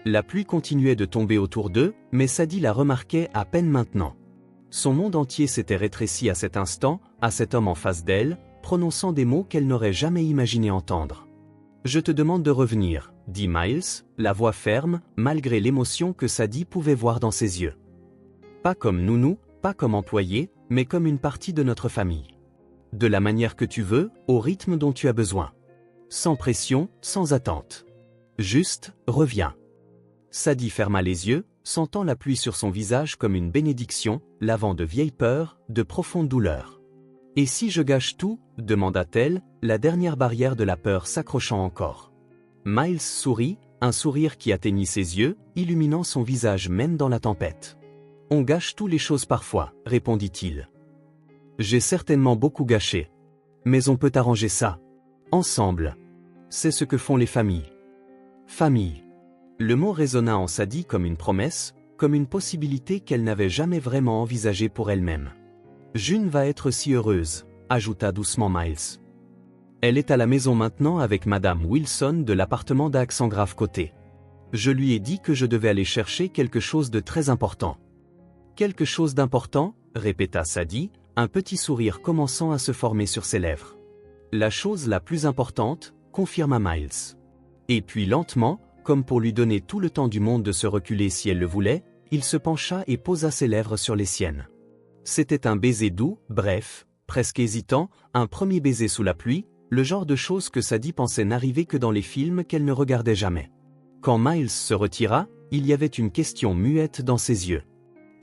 A: La pluie continuait de tomber autour d'eux, mais Sadie la remarquait à peine maintenant. Son monde entier s'était rétréci à cet instant, à cet homme en face d'elle, prononçant des mots qu'elle n'aurait jamais imaginé entendre. « Je te demande de revenir », dit Miles, la voix ferme, malgré l'émotion que Sadie pouvait voir dans ses yeux. Pas comme nounou, pas comme employé, mais comme une partie de notre famille. de la manière que tu veux, au rythme dont tu as besoin. Sans pression, sans attente. Juste, reviens. Sadie ferma les yeux, sentant la pluie sur son visage comme une bénédiction, lavant de vieilles peurs, de profondes douleurs. « Et si je gâche tout ?» demanda-t-elle, la dernière barrière de la peur s'accrochant encore. Miles sourit, un sourire qui atteignit ses yeux, illuminant son visage même dans la tempête. « On gâche toutes les choses parfois, répondit-il. J'ai certainement beaucoup gâché. Mais on peut arranger ça. Ensemble. C'est ce que font les familles. Famille. Le mot résonna en Sadie comme une promesse, comme une possibilité qu'elle n'avait jamais vraiment envisagée pour elle-même. June va être si heureuse, ajouta doucement Miles. Elle est à la maison maintenant avec Madame Wilson de l'appartement d'Accent Grave Côté. Je lui ai dit que je devais aller chercher quelque chose de très important. Quelque chose d'important, répéta Sadie, un petit sourire commençant à se former sur ses lèvres. La chose la plus importante, confirma Miles. Et puis lentement, comme pour lui donner tout le temps du monde de se reculer si elle le voulait, il se pencha et posa ses lèvres sur les siennes. C'était un baiser doux, bref, presque hésitant, un premier baiser sous la pluie, le genre de choses que Sadie pensait n'arriver que dans les films qu'elle ne regardait jamais. Quand Miles se retira, il y avait une question muette dans ses yeux.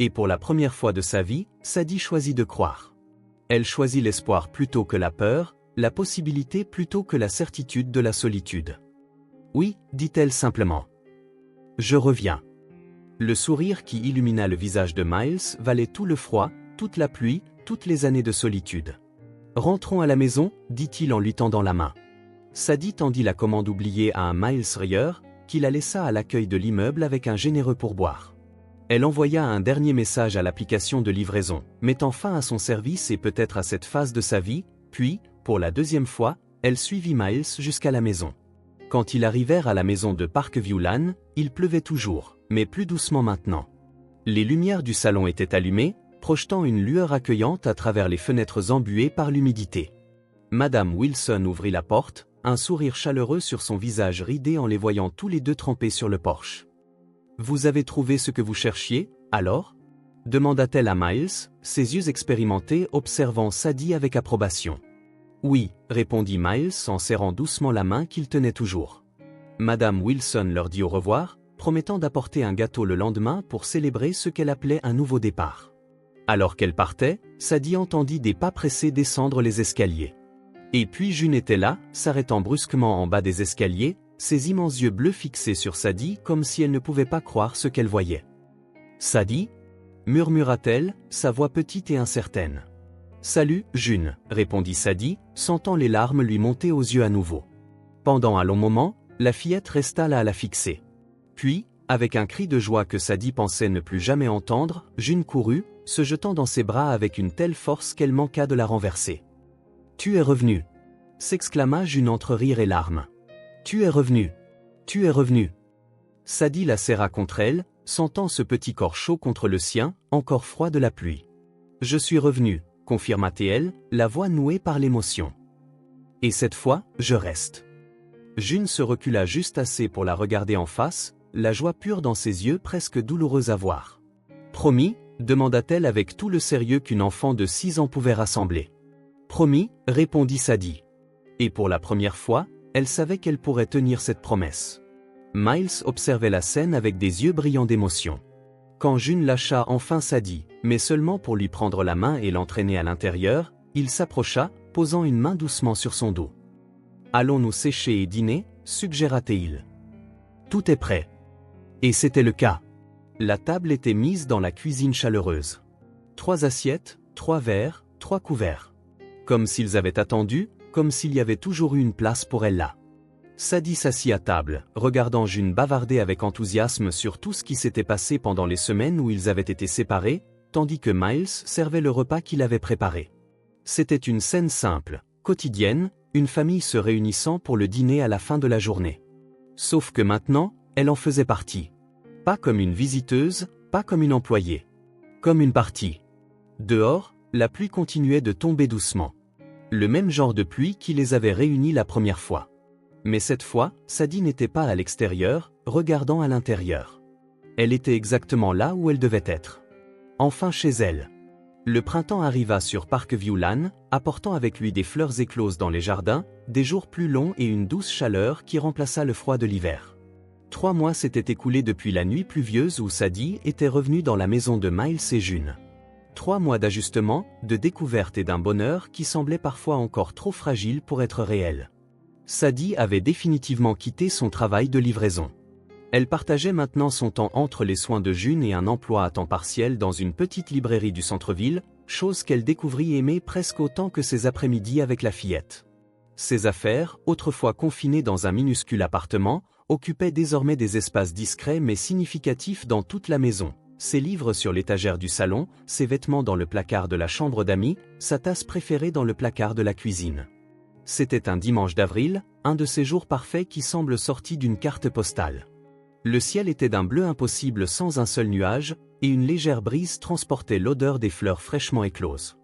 A: Et pour la première fois de sa vie, Sadie choisit de croire. Elle choisit l'espoir plutôt que la peur, la possibilité plutôt que la certitude de la solitude. Oui, dit-elle simplement. Je reviens. Le sourire qui illumina le visage de Miles valait tout le froid, toute la pluie, toutes les années de solitude. Rentrons à la maison, dit-il en lui tendant la main. Sadie tendit la commande oubliée à un Miles rieur, qui la laissa à l'accueil de l'immeuble avec un généreux pourboire. Elle envoya un dernier message à l'application de livraison, mettant fin à son service et peut-être à cette phase de sa vie, puis, pour la deuxième fois, elle suivit Miles jusqu'à la maison. Quand ils arrivèrent à la maison de Parkview Lane, il pleuvait toujours, mais plus doucement maintenant. Les lumières du salon étaient allumées, projetant une lueur accueillante à travers les fenêtres embuées par l'humidité. Madame Wilson ouvrit la porte, un sourire chaleureux sur son visage ridé en les voyant tous les deux trempés sur le porche. « Vous avez trouvé ce que vous cherchiez, alors ?» demanda-t-elle à Miles, ses yeux expérimentés observant Sadie avec approbation. « Oui, » répondit Miles en serrant doucement la main qu'il tenait toujours. Madame Wilson leur dit au revoir, promettant d'apporter un gâteau le lendemain pour célébrer ce qu'elle appelait un nouveau départ. Alors qu'elle partait, Sadie entendit des pas pressés descendre les escaliers. Et puis June était là, s'arrêtant brusquement en bas des escaliers, ses immenses yeux bleus fixés sur Sadie comme si elle ne pouvait pas croire ce qu'elle voyait. « Sadie ?» murmura-t-elle, sa voix petite et incertaine. « Salut, June » répondit Sadie, sentant les larmes lui monter aux yeux à nouveau. Pendant un long moment, la fillette resta là à la fixer. Puis, avec un cri de joie que Sadie pensait ne plus jamais entendre, June courut, se jetant dans ses bras avec une telle force qu'elle manqua de la renverser. « Tu es revenu » s'exclama June entre rire et larmes. « Tu es revenu. Tu es revenu. » Sadie la serra contre elle, sentant ce petit corps chaud contre le sien, encore froid de la pluie. « Je suis revenu » confirma-t-elle, la voix nouée par l'émotion. « Et cette fois, je reste. » June se recula juste assez pour la regarder en face, la joie pure dans ses yeux presque douloureuse à voir. « Promis ?» demanda-t-elle avec tout le sérieux qu'une enfant de 6 ans pouvait rassembler. « Promis » répondit Sadie. Et pour la première fois, elle savait qu'elle pourrait tenir cette promesse. Miles observait la scène avec des yeux brillants d'émotion. Quand June lâcha enfin Sadie, mais seulement pour lui prendre la main et l'entraîner à l'intérieur, il s'approcha, posant une main doucement sur son dos. « Allons nous sécher et dîner » suggéra-t-il. « Tout est prêt. » Et c'était le cas. La table était mise dans la cuisine chaleureuse. 3 assiettes, 3 verres, 3 couverts. Comme s'ils avaient attendu, comme s'il y avait toujours eu une place pour elle là. Sadie s'assit à table, regardant June bavarder avec enthousiasme sur tout ce qui s'était passé pendant les semaines où ils avaient été séparés, tandis que Miles servait le repas qu'il avait préparé. C'était une scène simple, quotidienne, une famille se réunissant pour le dîner à la fin de la journée. Sauf que maintenant, elle en faisait partie. Pas comme une visiteuse, pas comme une employée. Comme une partie. Dehors, la pluie continuait de tomber doucement. Le même genre de pluie qui les avait réunis la première fois. Mais cette fois, Sadie n'était pas à l'extérieur, regardant à l'intérieur. Elle était exactement là où elle devait être. Enfin chez elle. Le printemps arriva sur Parkview Lane, apportant avec lui des fleurs écloses dans les jardins, des jours plus longs et une douce chaleur qui remplaça le froid de l'hiver. 3 mois s'étaient écoulés depuis la nuit pluvieuse où Sadie était revenue dans la maison de Miles et June. 3 mois d'ajustement, de découverte et d'un bonheur qui semblait parfois encore trop fragile pour être réel. Sadie avait définitivement quitté son travail de livraison. Elle partageait maintenant son temps entre les soins de June et un emploi à temps partiel dans une petite librairie du centre-ville, chose qu'elle découvrit aimer presque autant que ses après-midi avec la fillette. Ses affaires, autrefois confinées dans un minuscule appartement, occupaient désormais des espaces discrets mais significatifs dans toute la maison. Ses livres sur l'étagère du salon, ses vêtements dans le placard de la chambre d'amis, sa tasse préférée dans le placard de la cuisine. C'était un dimanche d'avril, un de ces jours parfaits qui semblent sortis d'une carte postale. Le ciel était d'un bleu impossible sans un seul nuage, et une légère brise transportait l'odeur des fleurs fraîchement écloses.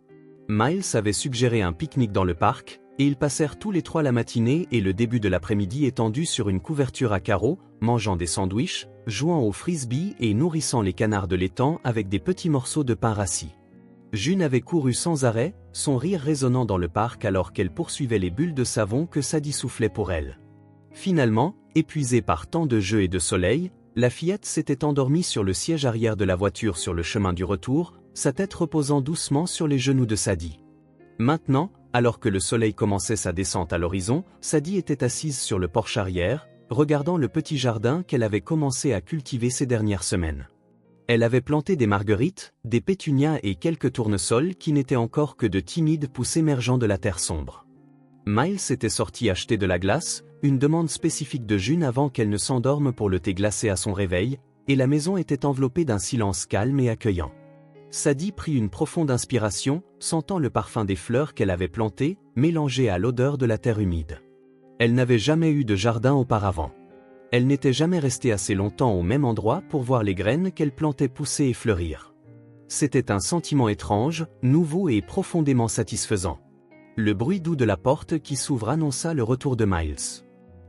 A: Miles avait suggéré un pique-nique dans le parc, et ils passèrent tous les 3 la matinée et le début de l'après-midi étendus sur une couverture à carreaux, mangeant des sandwichs, jouant au frisbee et nourrissant les canards de l'étang avec des petits morceaux de pain rassis. June avait couru sans arrêt, son rire résonnant dans le parc alors qu'elle poursuivait les bulles de savon que Sadie soufflait pour elle. Finalement, épuisée par tant de jeux et de soleil, la fillette s'était endormie sur le siège arrière de la voiture sur le chemin du retour, sa tête reposant doucement sur les genoux de Sadie. Maintenant, alors que le soleil commençait sa descente à l'horizon, Sadie était assise sur le porche arrière, regardant le petit jardin qu'elle avait commencé à cultiver ces dernières semaines. Elle avait planté des marguerites, des pétunias et quelques tournesols qui n'étaient encore que de timides pousses émergeant de la terre sombre. Miles était sorti acheter de la glace, une demande spécifique de June avant qu'elle ne s'endorme pour le thé glacé à son réveil, et la maison était enveloppée d'un silence calme et accueillant. Sadie prit une profonde inspiration, sentant le parfum des fleurs qu'elle avait plantées, mélangé à l'odeur de la terre humide. Elle n'avait jamais eu de jardin auparavant. Elle n'était jamais restée assez longtemps au même endroit pour voir les graines qu'elle plantait pousser et fleurir. C'était un sentiment étrange, nouveau et profondément satisfaisant. Le bruit doux de la porte qui s'ouvre annonça le retour de Miles.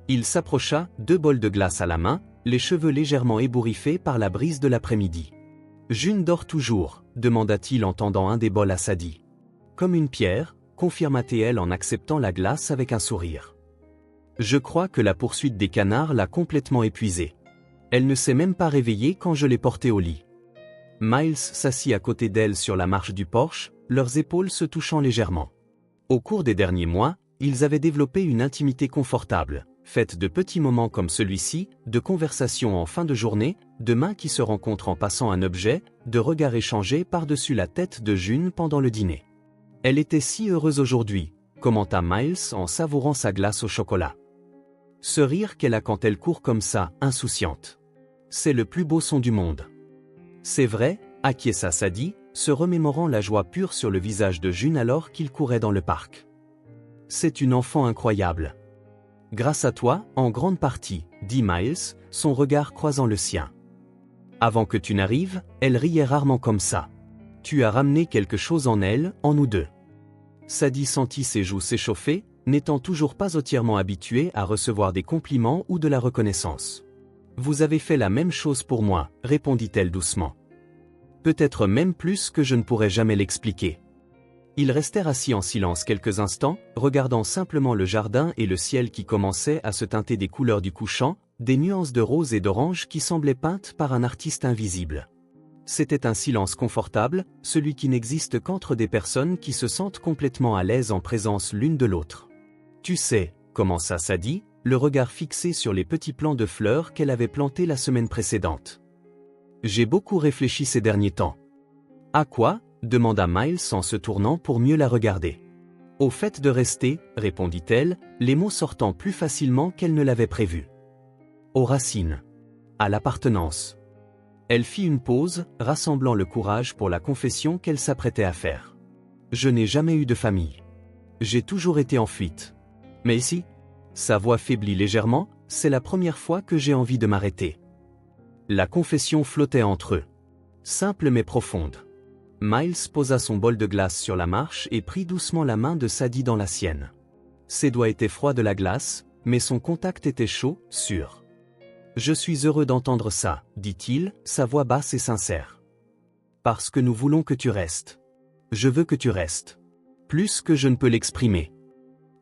A: Il s'approcha, 2 bols de glace à la main, les cheveux légèrement ébouriffés par la brise de l'après-midi. « June dort toujours », demanda-t-il en tendant un des bols à Sadie. « Comme une pierre », confirma-t-elle en acceptant la glace avec un sourire. « Je crois que la poursuite des canards l'a complètement épuisée. Elle ne s'est même pas réveillée quand je l'ai portée au lit. » Miles s'assit à côté d'elle sur la marche du porche, leurs épaules se touchant légèrement. Au cours des derniers mois, ils avaient développé une intimité confortable, faite de petits moments comme celui-ci, de conversations en fin de journée, de mains qui se rencontrent en passant un objet, de regards échangés par-dessus la tête de June pendant le dîner. Elle était si heureuse aujourd'hui, commenta Miles en savourant sa glace au chocolat. Ce rire qu'elle a quand elle court comme ça, insouciante. C'est le plus beau son du monde. C'est vrai, acquiesça Sadie, se remémorant la joie pure sur le visage de June alors qu'il courait dans le parc. C'est une enfant incroyable. Grâce à toi, en grande partie, dit Miles, son regard croisant le sien. Avant que tu n'arrives, elle riait rarement comme ça. Tu as ramené quelque chose en elle, en nous deux. Sadie sentit ses joues s'échauffer, n'étant toujours pas entièrement habituée à recevoir des compliments ou de la reconnaissance. Vous avez fait la même chose pour moi, répondit-elle doucement. Peut-être même plus que je ne pourrais jamais l'expliquer. Ils restèrent assis en silence quelques instants, regardant simplement le jardin et le ciel qui commençait à se teinter des couleurs du couchant, des nuances de rose et d'orange qui semblaient peintes par un artiste invisible. C'était un silence confortable, celui qui n'existe qu'entre des personnes qui se sentent complètement à l'aise en présence l'une de l'autre. Tu sais, commença Sadie, le regard fixé sur les petits plants de fleurs qu'elle avait plantés la semaine précédente. J'ai beaucoup réfléchi ces derniers temps. À quoi ? Demanda Miles en se tournant pour mieux la regarder. Au fait de rester, répondit-elle, les mots sortant plus facilement qu'elle ne l'avait prévu. Aux racines. À l'appartenance. Elle fit une pause, rassemblant le courage pour la confession qu'elle s'apprêtait à faire. Je n'ai jamais eu de famille. J'ai toujours été en fuite. Mais ici, sa voix faiblit légèrement, c'est la première fois que j'ai envie de m'arrêter. La confession flottait entre eux. Simple mais profonde. Miles posa son bol de glace sur la marche et prit doucement la main de Sadie dans la sienne. Ses doigts étaient froids de la glace, mais son contact était chaud, sûr. « Je suis heureux d'entendre ça, dit-il, sa voix basse et sincère. Parce que nous voulons que tu restes. Je veux que tu restes. Plus que je ne peux l'exprimer.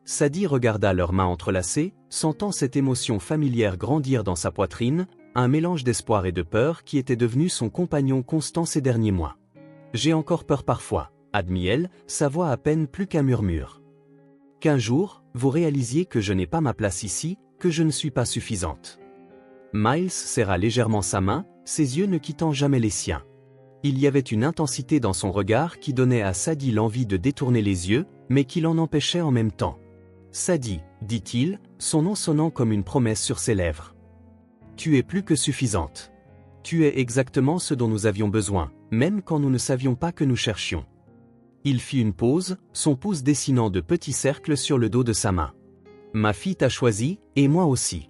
A: Sadie regarda leurs mains entrelacées, sentant cette émotion familière grandir dans sa poitrine, un mélange d'espoir et de peur qui était devenu son compagnon constant ces derniers mois. J'ai encore peur parfois, admit-elle, sa voix à peine plus qu'un murmure. Qu'un jour, vous réalisiez que je n'ai pas ma place ici, que je ne suis pas suffisante. Miles serra légèrement sa main, ses yeux ne quittant jamais les siens. Il y avait une intensité dans son regard qui donnait à Sadie l'envie de détourner les yeux, mais qui l'en empêchait en même temps. Sadie, dit-il, son nom sonnant comme une promesse sur ses lèvres. Tu es plus que suffisante. Tu es exactement ce dont nous avions besoin, même quand nous ne savions pas que nous cherchions. Il fit une pause, son pouce dessinant de petits cercles sur le dos de sa main. Ma fille t'a choisi, et moi aussi.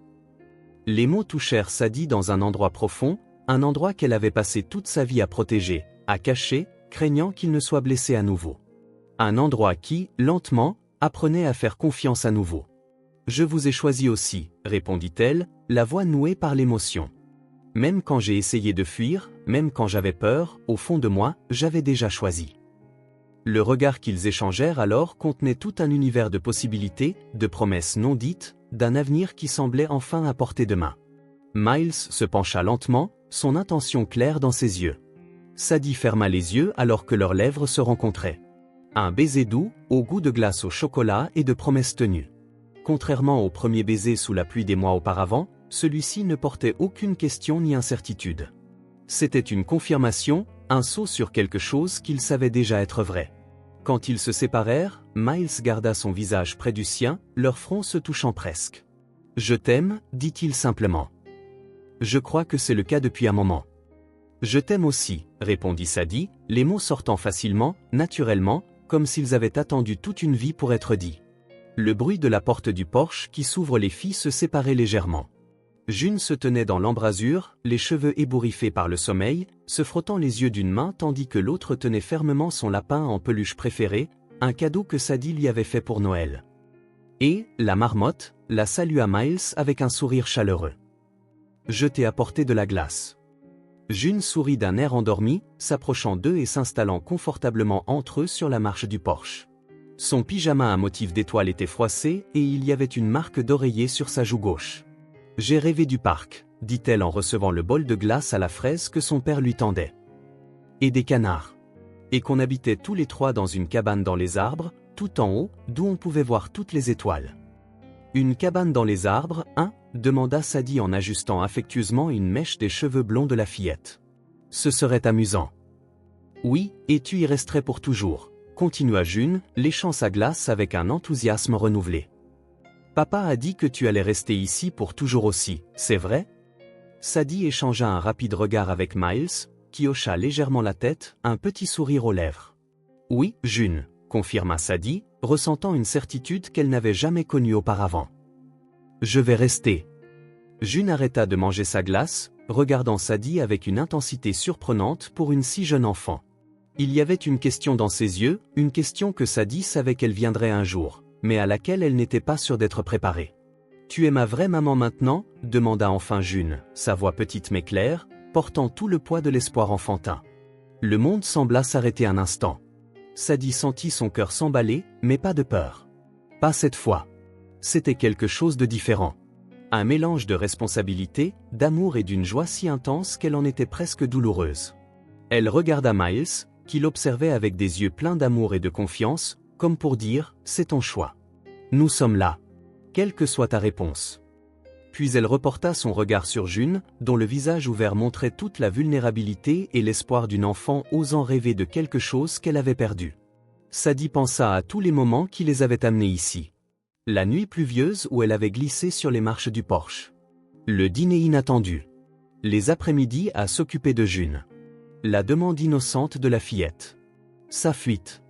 A: Les mots touchèrent Sadie dans un endroit profond, un endroit qu'elle avait passé toute sa vie à protéger, à cacher, craignant qu'il ne soit blessé à nouveau. Un endroit qui, lentement, apprenait à faire confiance à nouveau. Je vous ai choisi aussi, répondit-elle, la voix nouée par l'émotion. Même quand j'ai essayé de fuir, même quand j'avais peur, au fond de moi, j'avais déjà choisi. Le regard qu'ils échangèrent alors contenait tout un univers de possibilités, de promesses non dites, d'un avenir qui semblait enfin à portée de main. Miles se pencha lentement, son intention claire dans ses yeux. Sadie ferma les yeux alors que leurs lèvres se rencontraient. Un baiser doux, au goût de glace au chocolat et de promesses tenues. Contrairement au premier baiser sous la pluie des mois auparavant, celui-ci ne portait aucune question ni incertitude. C'était une confirmation, un saut sur quelque chose qu'il savait déjà être vrai. Quand ils se séparèrent, Miles garda son visage près du sien, leurs fronts se touchant presque. « Je t'aime », dit-il simplement. « Je crois que c'est le cas depuis un moment. »« Je t'aime aussi », répondit Sadie, les mots sortant facilement, naturellement, comme s'ils avaient attendu toute une vie pour être dits. Le bruit de la porte du Porsche qui s'ouvre les filles se séparait légèrement. June se tenait dans l'embrasure, les cheveux ébouriffés par le sommeil, se frottant les yeux d'une main tandis que l'autre tenait fermement son lapin en peluche préféré, un cadeau que Sadie lui avait fait pour Noël. Et, la marmotte, la salua Miles avec un sourire chaleureux. « Je t'ai apporté de la glace. » June sourit d'un air endormi, s'approchant d'eux et s'installant confortablement entre eux sur la marche du Porsche. Son pyjama à motif d'étoiles était froissé et il y avait une marque d'oreiller sur sa joue gauche. « J'ai rêvé du parc, » dit-elle en recevant le bol de glace à la fraise que son père lui tendait. « Et des canards. Et qu'on habitait tous les trois dans une cabane dans les arbres, tout en haut, d'où on pouvait voir toutes les étoiles. »« Une cabane dans les arbres, hein ?» demanda Sadie en ajustant affectueusement une mèche des cheveux blonds de la fillette. « Ce serait amusant. »« Oui, et tu y resterais pour toujours, » continua June, léchant sa glace avec un enthousiasme renouvelé. « Papa a dit que tu allais rester ici pour toujours aussi, c'est vrai ?» Sadie échangea un rapide regard avec Miles, qui hocha légèrement la tête, un petit sourire aux lèvres. « Oui, June, » confirma Sadie, ressentant une certitude qu'elle n'avait jamais connue auparavant. « Je vais rester. » June arrêta de manger sa glace, regardant Sadie avec une intensité surprenante pour une si jeune enfant. Il y avait une question dans ses yeux, une question que Sadie savait qu'elle viendrait un jour, mais à laquelle elle n'était pas sûre d'être préparée. « Tu es ma vraie maman maintenant ?» demanda enfin June, sa voix petite mais claire, portant tout le poids de l'espoir enfantin. Le monde sembla s'arrêter un instant. Sadie sentit son cœur s'emballer, mais pas de peur. Pas cette fois. C'était quelque chose de différent. Un mélange de responsabilité, d'amour et d'une joie si intense qu'elle en était presque douloureuse. Elle regarda Miles, qui l'observait avec des yeux pleins d'amour et de confiance, comme pour dire « c'est ton choix. Nous sommes là. Quelle que soit ta réponse. » Puis elle reporta son regard sur June, dont le visage ouvert montrait toute la vulnérabilité et l'espoir d'une enfant osant rêver de quelque chose qu'elle avait perdu. Sadie pensa à tous les moments qui les avaient amenés ici. La nuit pluvieuse où elle avait glissé sur les marches du Porsche. Le dîner inattendu. Les après-midi à s'occuper de June. La demande innocente de la fillette. Sa fuite.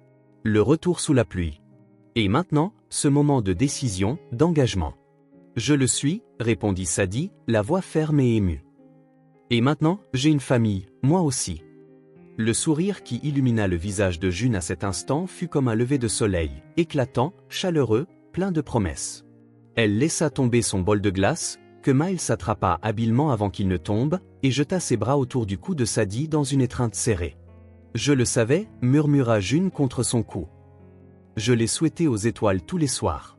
A: Le retour sous la pluie. Et maintenant, ce moment de décision, d'engagement. « Je le suis », répondit Sadie, la voix ferme et émue. « Et maintenant, j'ai une famille, moi aussi. » Le sourire qui illumina le visage de June à cet instant fut comme un lever de soleil, éclatant, chaleureux, plein de promesses. Elle laissa tomber son bol de glace, que Miles attrapa habilement avant qu'il ne tombe, et jeta ses bras autour du cou de Sadie dans une étreinte serrée. Je le savais, murmura June contre son cou. Je l'ai souhaité aux étoiles tous les soirs.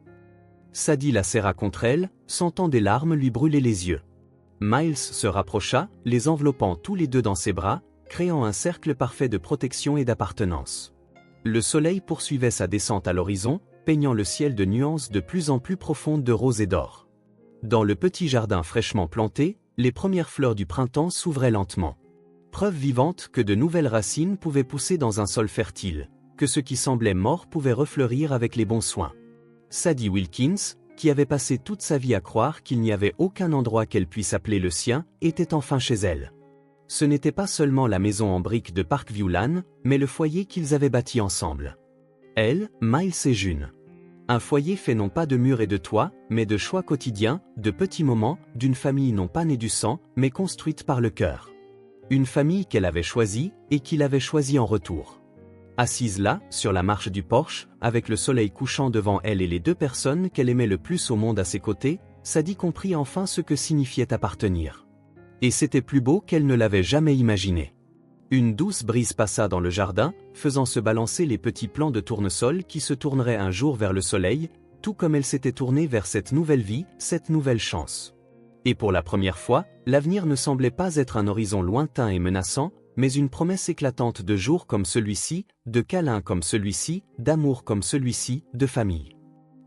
A: Sadie la serra contre elle, sentant des larmes lui brûler les yeux. Miles se rapprocha, les enveloppant tous les deux dans ses bras, créant un cercle parfait de protection et d'appartenance. Le soleil poursuivait sa descente à l'horizon, peignant le ciel de nuances de plus en plus profondes de rose et d'or. Dans le petit jardin fraîchement planté, les premières fleurs du printemps s'ouvraient lentement. Preuve vivante que de nouvelles racines pouvaient pousser dans un sol fertile, que ce qui semblait mort pouvait refleurir avec les bons soins. Sadie Wilkins, qui avait passé toute sa vie à croire qu'il n'y avait aucun endroit qu'elle puisse appeler le sien, était enfin chez elle. Ce n'était pas seulement la maison en briques de Parkview Lane, mais le foyer qu'ils avaient bâti ensemble. Elle, Miles et June. Un foyer fait non pas de murs et de toits, mais de choix quotidiens, de petits moments, d'une famille non pas née du sang, mais construite par le cœur. Une famille qu'elle avait choisie, et qu'il avait choisie en retour. Assise là, sur la marche du porche, avec le soleil couchant devant elle et les deux personnes qu'elle aimait le plus au monde à ses côtés, Sadie comprit enfin ce que signifiait appartenir. Et c'était plus beau qu'elle ne l'avait jamais imaginé. Une douce brise passa dans le jardin, faisant se balancer les petits plants de tournesol qui se tourneraient un jour vers le soleil, tout comme elle s'était tournée vers cette nouvelle vie, cette nouvelle chance. Et pour la première fois, l'avenir ne semblait pas être un horizon lointain et menaçant, mais une promesse éclatante de jours comme celui-ci, de câlins comme celui-ci, d'amour comme celui-ci, de famille.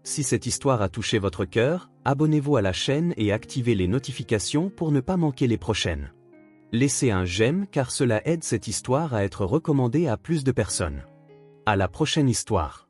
A: Si cette histoire a touché votre cœur, abonnez-vous à la chaîne et activez les notifications pour ne pas manquer les prochaines. Laissez un j'aime car cela aide cette histoire à être recommandée à plus de personnes. À la prochaine histoire.